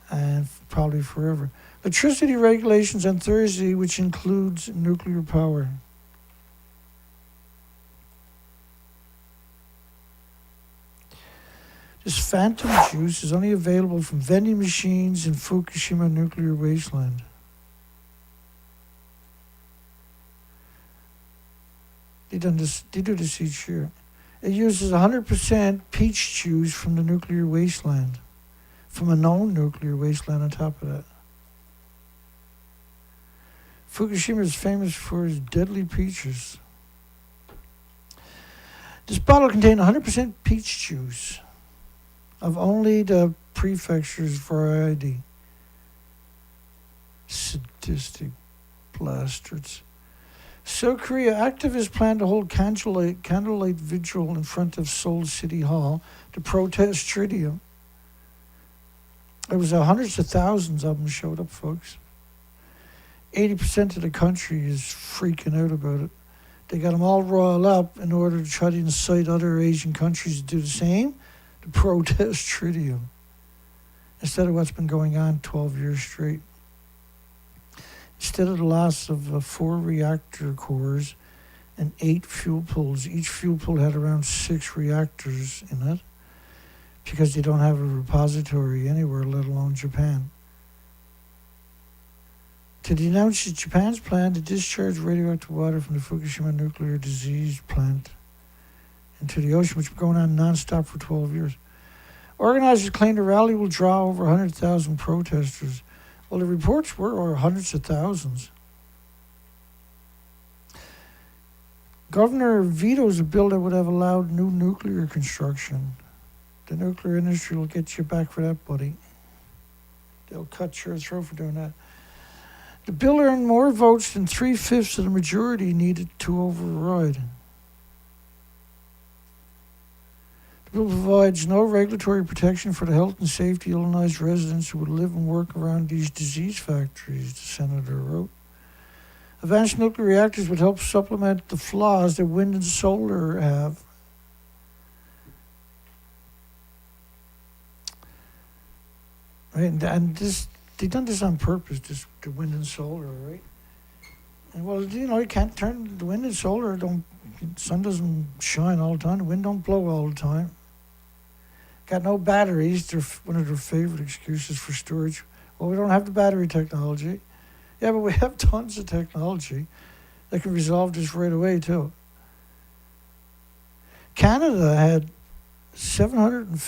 and probably forever. Electricity regulations on Thursday, which includes nuclear power. This phantom juice is only available from vending machines in Fukushima nuclear wasteland. They do this each year. It uses 100% peach juice from the nuclear wasteland, from a known nuclear wasteland on top of that. Fukushima is famous for its deadly peaches. This bottle contained 100% peach juice of only the prefecture's variety. Sadistic bastards. South Korea activists plan to hold candlelight vigil in front of Seoul City Hall to protest tritium. There was hundreds of thousands of them showed up, folks. 80% of the country is freaking out about it. They got them all roiled up in order to try to incite other Asian countries to do the same, to protest tritium, instead of what's been going on 12 years straight. Instead of the loss of 4 reactor cores and 8 fuel pools, each fuel pool had around 6 reactors in it, because they don't have a repository anywhere, let alone Japan. To denounce Japan's plan to discharge radioactive water from the Fukushima nuclear disease plant into the ocean, which has been going on non-stop for 12 years. Organizers claim the rally will draw over 100,000 protesters. Well, the reports were hundreds of thousands. Governor vetoes a bill that would have allowed new nuclear construction. The nuclear industry will get you back for that, buddy. They'll cut your throat for doing that. The bill earned more votes than 3/5 of the majority needed to override. The bill provides no regulatory protection for the health and safety of Illinois residents who would live and work around these disease factories, the senator wrote. Advanced nuclear reactors would help supplement the flaws that wind and solar have. Right, and this, they've done this on purpose, just the wind and solar, right? And well, you know, you can't turn the wind and solar. The sun doesn't shine all the time. The wind don't blow all the time. Got no batteries. They're one of their favorite excuses for storage. Well, we don't have the battery technology. Yeah, but we have tons of technology that can resolve this right away too. Canada had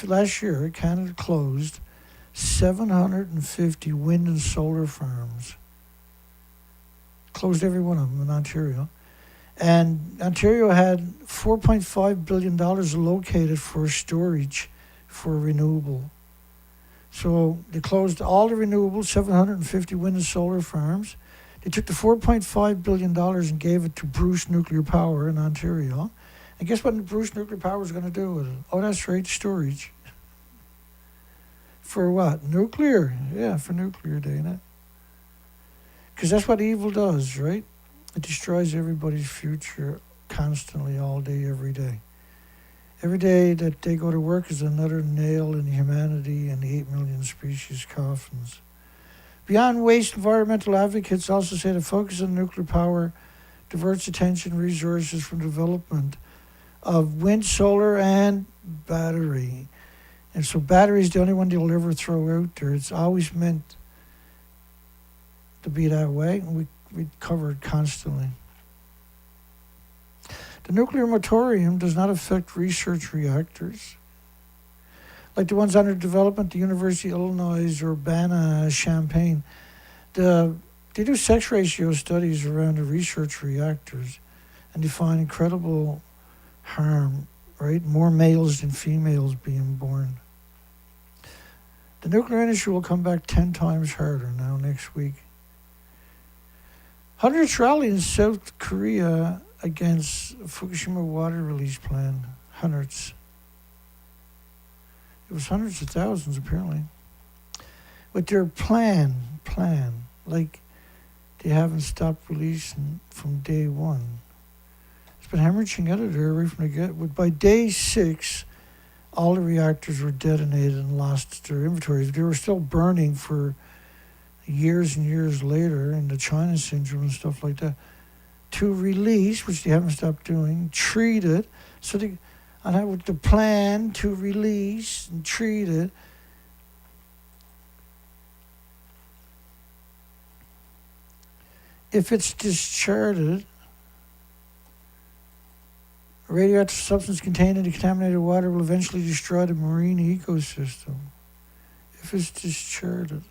last year. Canada closed 750 wind and solar farms. Closed every one of them in Ontario. And Ontario had $4.5 billion allocated for storage for renewable. So they closed all the renewables, 750 wind and solar farms. They took the $4.5 billion and gave it to Bruce Nuclear Power in Ontario. And guess what Bruce Nuclear Power is going to do with it? Oh, that's right, storage. For what? Nuclear. Yeah, for nuclear day, innit? Because that's what evil does, right? It destroys everybody's future constantly, all day, every day. Every day that they go to work is another nail in humanity and the 8 million species coffins. Beyond waste, environmental advocates also say the focus on nuclear power diverts attention and resources from development of wind, solar, and battery. And so battery is the only one they'll ever throw out there. It's always meant to be that way, and we cover it constantly. The nuclear moratorium does not affect research reactors. Like the ones under development, the University of Illinois, Urbana-Champaign, they do sex ratio studies around the research reactors, and they find incredible harm, right? More males than females being born. The nuclear industry will come back 10 times harder now next week. Hundreds rally in South Korea against Fukushima water release plan. Hundreds. It was hundreds of thousands, apparently. With their plan, like they haven't stopped releasing from day one. It's been hemorrhaging out of there right from the get. By day 6, all the reactors were detonated and lost their inventories. They were still burning for years and years later in the China syndrome and stuff like that. To release, which they haven't stopped doing, treat it. So with the plan to release and treat it. If it's discharged, a radioactive substance contained in the contaminated water will eventually destroy the marine ecosystem. If it's discharged.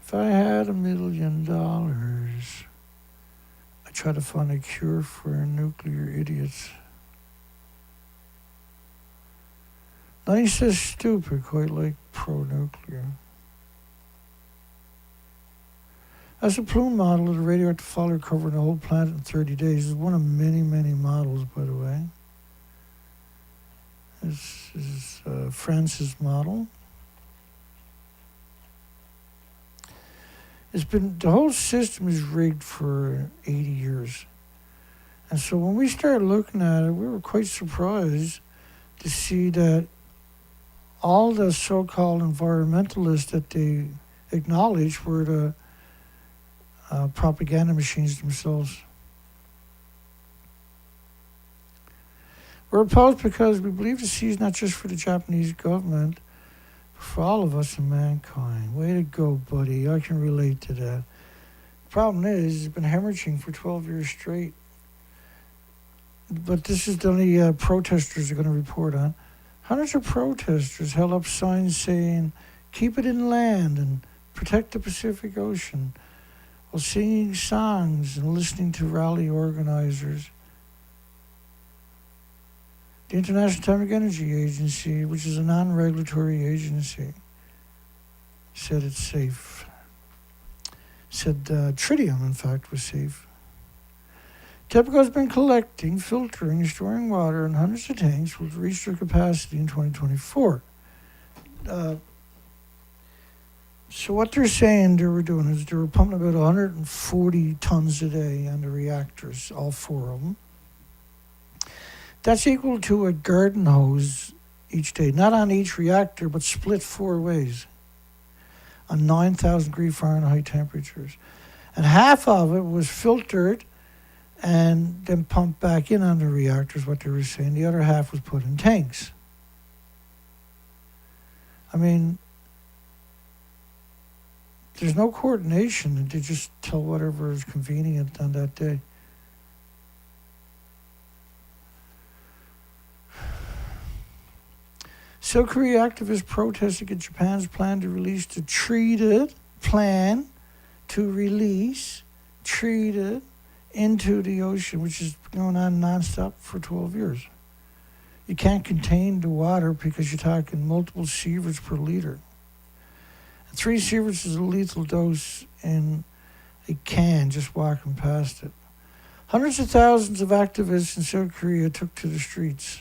If I had $1 million, I'd try to find a cure for nuclear idiots. Nothing so stupid, quite like pro-nuclear. That's a plume model of the radioactive failure covering the whole planet in 30 days. It's one of many, many models, by the way. This is France's model. The whole system is rigged for 80 years. And so when we started looking at it, we were quite surprised to see that all the so-called environmentalists that they acknowledged were the propaganda machines themselves. We're opposed because we believe the sea is not just for the Japanese government, but for all of us and mankind. Way to go, buddy. I can relate to that. The problem is, it's been hemorrhaging for 12 years straight. but this is the only protesters are going to report on. Hundreds of protesters held up signs saying, "Keep it inland and protect the Pacific Ocean," while singing songs and listening to rally organizers. The International Atomic Energy Agency, which is a non-regulatory agency, said it's safe. Said tritium, in fact, was safe. TEPCO has been collecting, filtering, and storing water in hundreds of tanks, which will reach their capacity in 2024. So what they're saying they were doing is they were pumping about 140 tons a day on the reactors, all four of them. That's equal to a garden hose each day, not on each reactor, but split 4 ways on 9,000 degree Fahrenheit temperatures. And half of it was filtered and then pumped back in on the reactors, what they were saying. The other half was put in tanks. I mean, there's no coordination. They just tell whatever is convenient on that day. South Korea activists protesting at Japan's plan to release the treated into the ocean, which is going on nonstop for 12 years. You can't contain the water because you're talking multiple sieverts per liter. 3 sieverts is a lethal dose in a can, just walking past it. Hundreds of thousands of activists in South Korea took to the streets.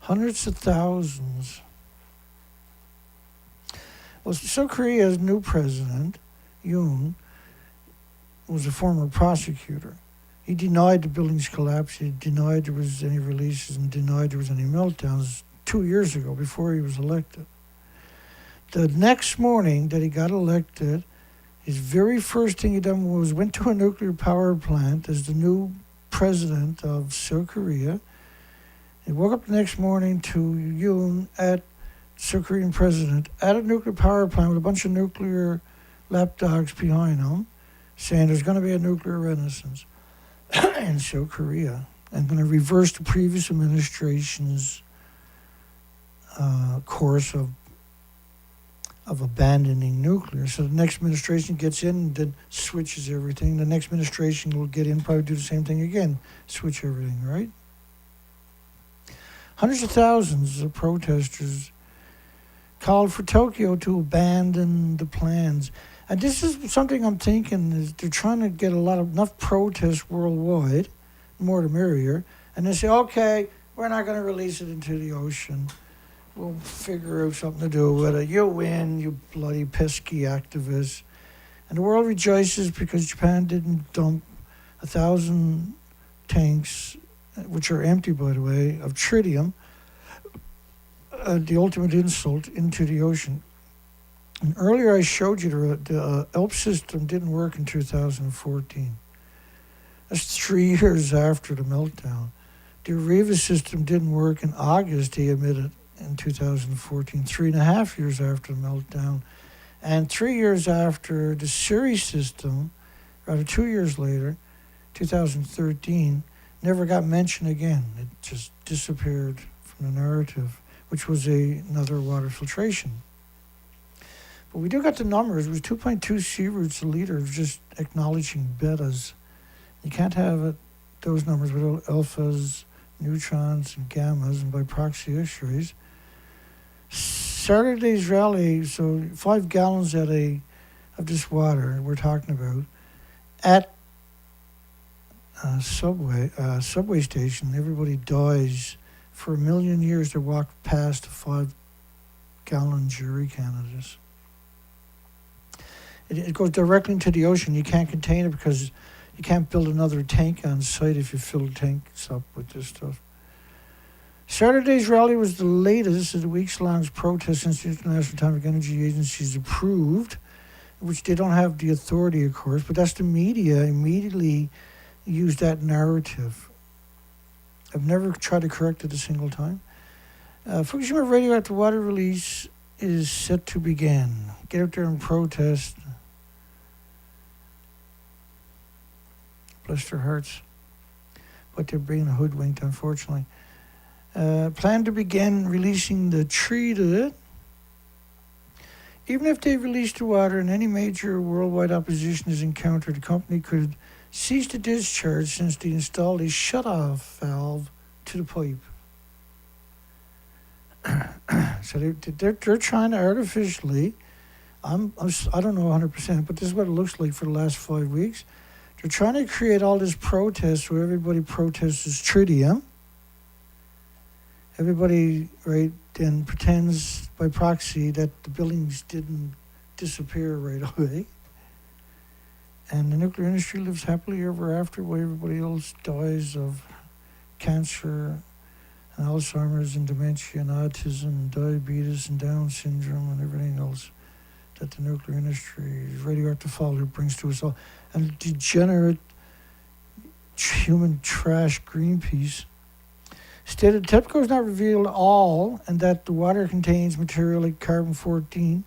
Hundreds of thousands. Well, South Korea's new president, Yoon, was a former prosecutor. He denied the building's collapse. He denied there was any releases and denied there was any meltdowns 2 years ago before he was elected. The next morning that he got elected, his very first thing he done was went to a nuclear power plant as the new president of South Korea. He woke up the next morning to Yoon at South Korean president at a nuclear power plant with a bunch of nuclear lapdogs behind him, saying there's going to be a nuclear renaissance in South Korea and going to reverse the previous administration's course of abandoning nuclear. So the next administration gets in and then switches everything. The next administration will get in, probably do the same thing again, switch everything, right? Hundreds of thousands of protesters called for Tokyo to abandon the plans. And this is something I'm thinking is they're trying to get enough protests worldwide, more the merrier, and they say, okay, we're not going to release it into the ocean. We'll figure out something to do with it. You win, you bloody pesky activists. And the world rejoices because Japan didn't dump 1,000 tanks, which are empty, by the way, of tritium, the ultimate insult, into the ocean. And earlier I showed you the ELP system didn't work in 2014. That's 3 years after the meltdown. The Arriva system didn't work in August, he admitted, in 2014, 3.5 years after the meltdown. And 3 years after the Siri system, rather 2 years later, 2013, never got mentioned again. It just disappeared from the narrative, which was another water filtration. But we do got the numbers. It was 2.2 sieverts a liter, just acknowledging betas. You can't have those numbers without alphas, neutrons, and gammas, and by proxy X-rays. Saturday's rally, so 5 gallons of this water we're talking about at a subway station. Everybody dies. For 1 million years they walk past a 5-gallon jerry can of this. It goes directly into the ocean. You can't contain it because you can't build another tank on site if you fill tanks up with this stuff. Saturday's rally was the latest of the weeks-long protest since the International Atomic Energy Agency's approved, which they don't have the authority, of course, but that's the media immediately used that narrative. I've never tried to correct it a single time. Fukushima radioactive water release is set to begin. Get out there and protest. Bless their hearts. but they're being hoodwinked, unfortunately. Plan to begin releasing the treated. Even if they release the water and any major worldwide opposition is encountered, the company could cease the discharge since they installed a shut-off valve to the pipe. So they're trying to artificially, I don't know 100%, but this is what it looks like for the last 5 weeks. They're trying to create all this protest where everybody protests tritium. Everybody, right, then pretends by proxy that the buildings didn't disappear right away. And the nuclear industry lives happily ever after while everybody else dies of cancer and Alzheimer's and dementia and autism and diabetes and Down syndrome and everything else that the nuclear industry, radioactive fallout brings to us all. And degenerate human trash Greenpeace stated TEPCO has not revealed all and that the water contains material like carbon-14.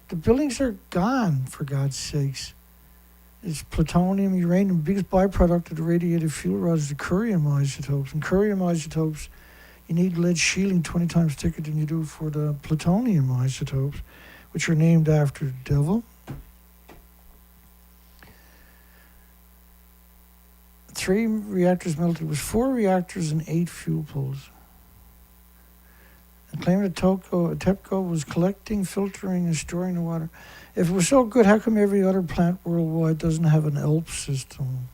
The buildings are gone, for God's sakes. It's plutonium, uranium. The biggest byproduct of the radiative fuel rods is the curium isotopes. And curium isotopes, you need lead shielding 20 times thicker than you do for the plutonium isotopes, which are named after the devil. 3 reactors melted. It was 4 reactors and 8 fuel pools. And claiming that TEPCO was collecting, filtering, and storing the water. If it was so good, how come every other plant worldwide doesn't have an ELP system?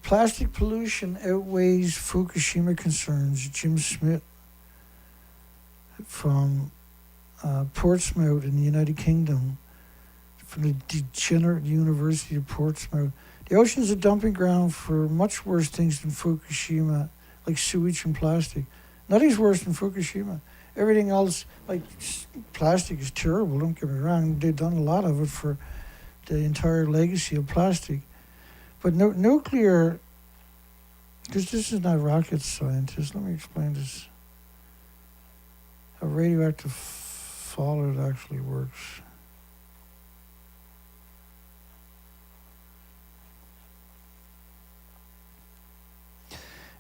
Plastic pollution outweighs Fukushima concerns. Jim Smith from Portsmouth in the United Kingdom, from the degenerate University of Portsmouth. The ocean's a dumping ground for much worse things than Fukushima, like sewage and plastic. Nothing's worse than Fukushima. Everything else, like plastic, is terrible, don't get me wrong. They've done a lot of it for the entire legacy of plastic. But nuclear, because this is not rocket science, let me explain this. How radioactive fallout actually works.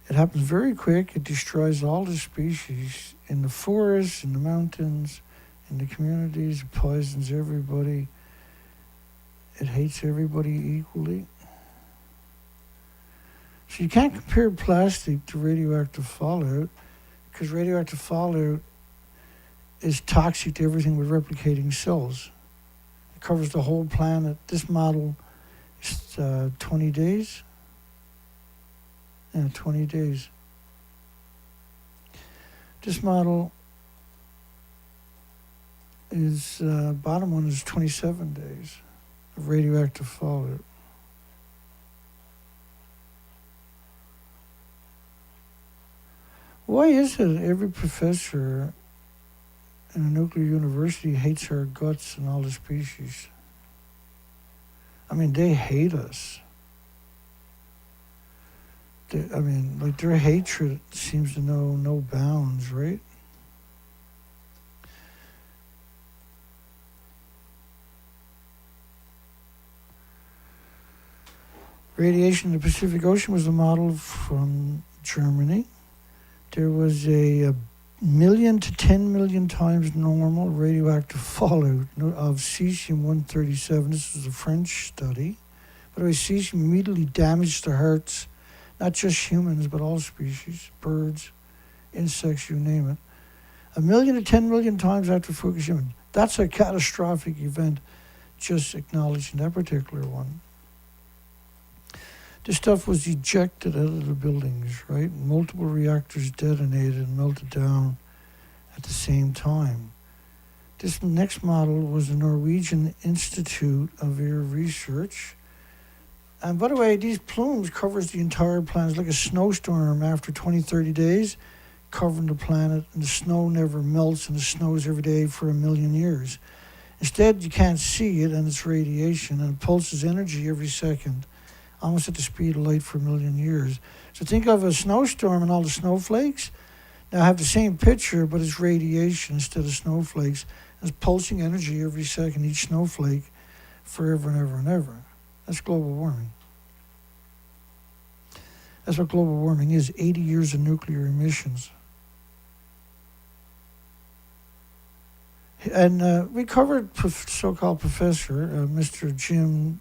It happens very quick. It destroys all the species in the forests, in the mountains, in the communities. It poisons everybody. It hates everybody equally. So you can't compare plastic to radioactive fallout because radioactive fallout is toxic to everything with replicating cells. It covers the whole planet. This model is 20 days. Yeah, 20 days. This model is, bottom one is 27 days of radioactive fallout. Why is it every professor in a nuclear university hates our guts and all the species? I mean, they hate us. Their hatred seems to know no bounds, right? Radiation in the Pacific Ocean was a model from Germany. There was a 1,000,000 to 10 million times normal radioactive fallout of cesium-137. This was a French study. By the way, cesium immediately damaged the hearts, not just humans, but all species, birds, insects, you name it. 1,000,000 to 10 million times after Fukushima. That's a catastrophic event, just acknowledging that particular one. This stuff was ejected out of the buildings, right? Multiple reactors detonated and melted down at the same time. This next model was the Norwegian Institute of Air Research. And by the way, these plumes covers the entire planet. It's like a snowstorm after 20, 30 days, covering the planet, and the snow never melts, and it snows every day for 1,000,000 years. Instead, you can't see it, and it's radiation, and it pulses energy every second, almost at the speed of light for 1,000,000 years. So think of a snowstorm and all the snowflakes. Now I have the same picture, but it's radiation instead of snowflakes. It's pulsing energy every second, each snowflake, forever and ever and ever. That's global warming. That's what global warming is, 80 years of nuclear emissions. And we covered so-called professor, Mr. Jim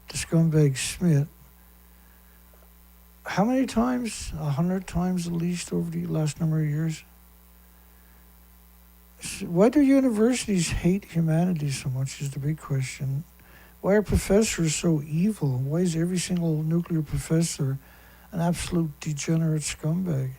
the Scumbag Smith. How many times? 100 times at least over the last number of years. Why do universities hate humanity so much is the big question. Why are professors so evil? Why is every single nuclear professor an absolute degenerate scumbag?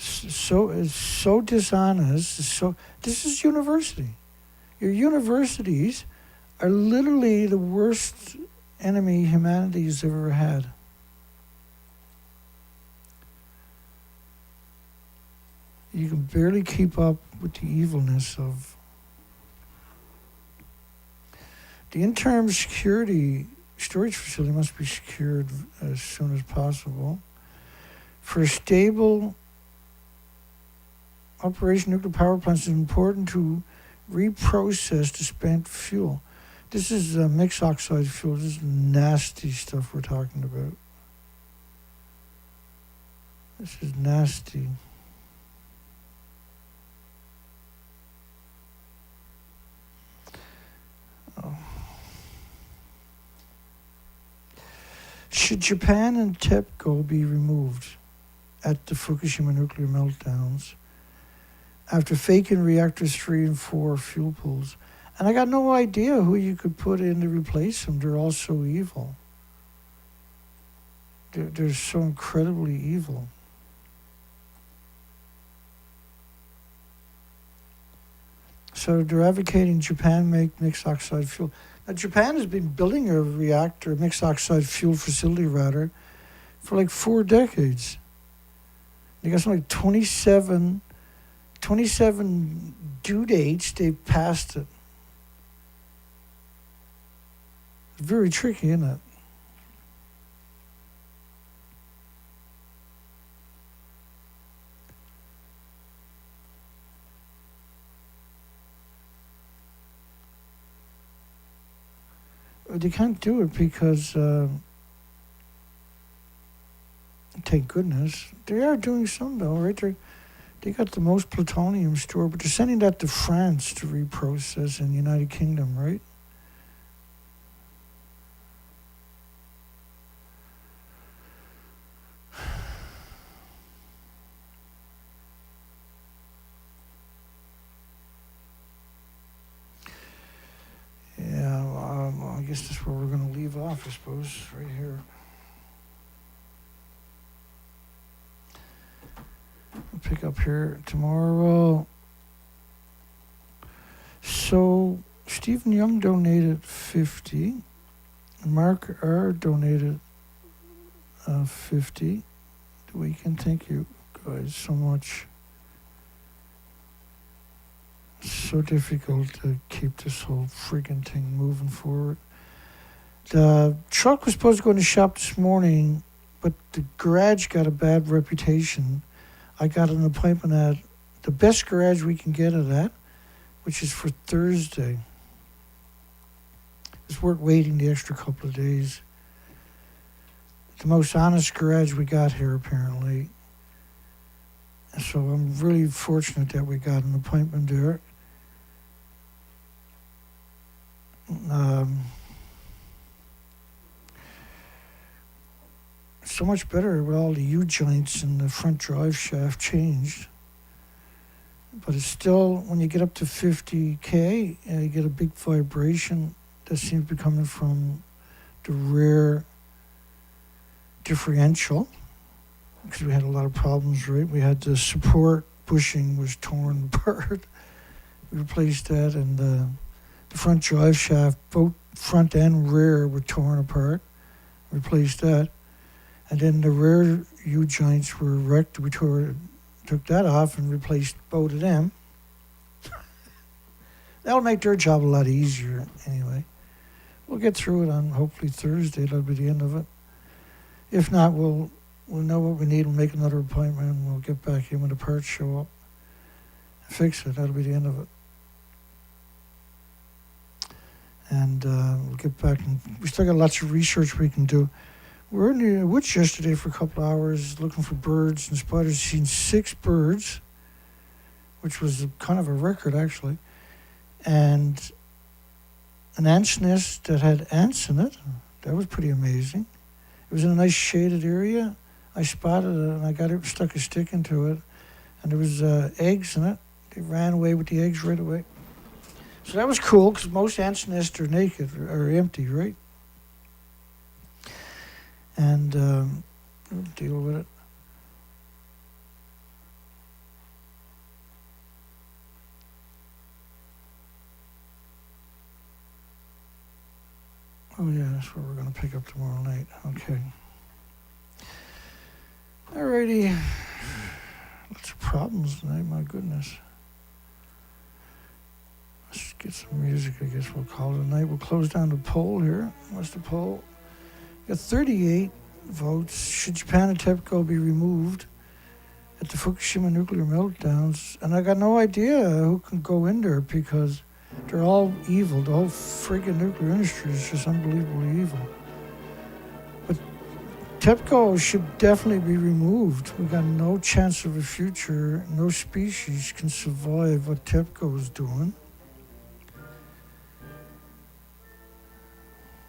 It's so dishonest. This is university. Your universities are literally the worst enemy humanity has ever had. You can barely keep up with the evilness of the interim security storage facility must be secured as soon as possible. For a stable operation, nuclear power plants is important to reprocess the spent fuel. This is mixed oxide fuel. This is nasty stuff we're talking about. This is nasty. Oh. Should Japan and TEPCO be removed at the Fukushima nuclear meltdowns after faking reactors 3 and 4 fuel pools? And I got no idea who you could put in to replace them. They're all so evil. They're so incredibly evil. So they're advocating Japan make mixed oxide fuel. Now, Japan has been building a reactor, mixed oxide fuel facility rather, for like 4 decades. They got something like 27 due dates. They've passed it. It's very tricky, isn't it? They can't do it because, thank goodness, they are doing some though, right? They got the most plutonium stored, but they're sending that to France to reprocess in the United Kingdom, right? I guess that's where we're going to leave off, I suppose, right here. We'll pick up here tomorrow. So, Stephen Young donated 50. Mark R. donated 50. The weekend, thank you guys so much. It's so difficult to keep this whole friggin' thing moving forward. The truck was supposed to go in the shop this morning, but the garage got a bad reputation. I got an appointment at the best garage we can get it at, which is for Thursday. It's worth waiting the extra couple of days. The most honest garage we got here, apparently. So I'm really fortunate that we got an appointment there. So much better with all the U-joints and the front drive shaft changed. But it's still, when you get up to 50K, you get a big vibration that seems to be coming from the rear differential, because we had a lot of problems, right? We had the support bushing was torn apart. We replaced that, and the front drive shaft, both front and rear were torn apart. Replaced that. And then the rear U-joints were wrecked. We took that off and replaced both of them. That'll make their job a lot easier anyway. We'll get through it on hopefully Thursday. That'll be the end of it. If not, we'll know what we need. We'll make another appointment and we'll get back in when the parts show up and fix it. That'll be the end of it. And we'll get back, and we still got lots of research we can do. We were in the woods yesterday for a couple of hours looking for birds and spiders. Seen 6 birds, which was kind of a record actually, and an ant's nest that had ants in it. That was pretty amazing. It was in a nice shaded area. I spotted it and I got it, stuck a stick into it, and there was eggs in it. They ran away with the eggs right away. So that was cool, because most ants' nests are naked, or empty, right? And we'll deal with it. Oh yeah, that's what we're going to pick up tomorrow night. Okay. Alrighty. Lots of problems tonight, my goodness. Let's get some music, I guess we'll call it a night. We'll close down the poll here. What's the poll? We got 38 votes. Should Japan and TEPCO be removed at the Fukushima nuclear meltdowns? And I got no idea who can go in there, because they're all evil. The whole friggin' nuclear industry is just unbelievably evil. But TEPCO should definitely be removed. We got no chance of a future. No species can survive what TEPCO is doing.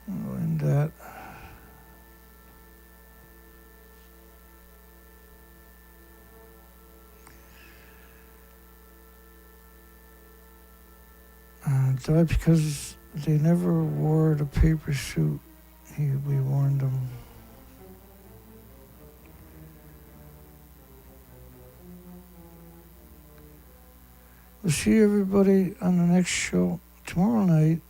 And that. Died because they never wore the paper suit. We warned them. We'll see everybody on the next show tomorrow night.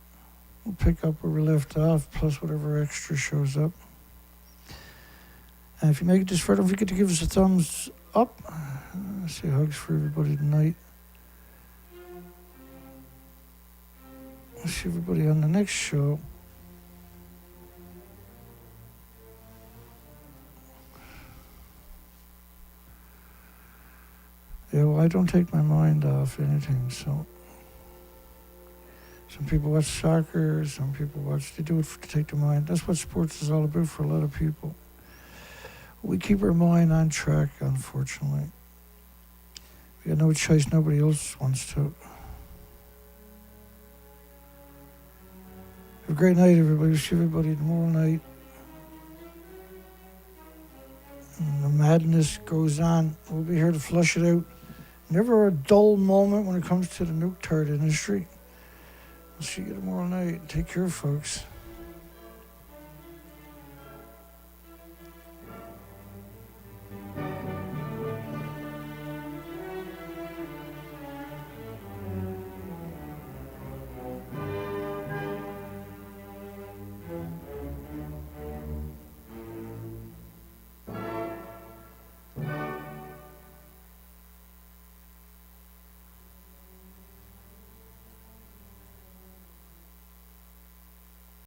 We'll pick up where we left off, plus whatever extra shows up. And if you make it this far, don't forget to give us a thumbs up. Say hugs for everybody tonight. We'll see everybody on the next show. Yeah, well, I don't take my mind off anything, so. Some people watch soccer, some people they do it to take their mind. That's what sports is all about for a lot of people. We keep our mind on track, unfortunately. We got no choice, nobody else wants to. Have a great night, everybody. See everybody tomorrow night. And the madness goes on. We'll be here to flush it out. Never a dull moment when it comes to the nuke turret industry. I'll see you tomorrow night. Take care, folks.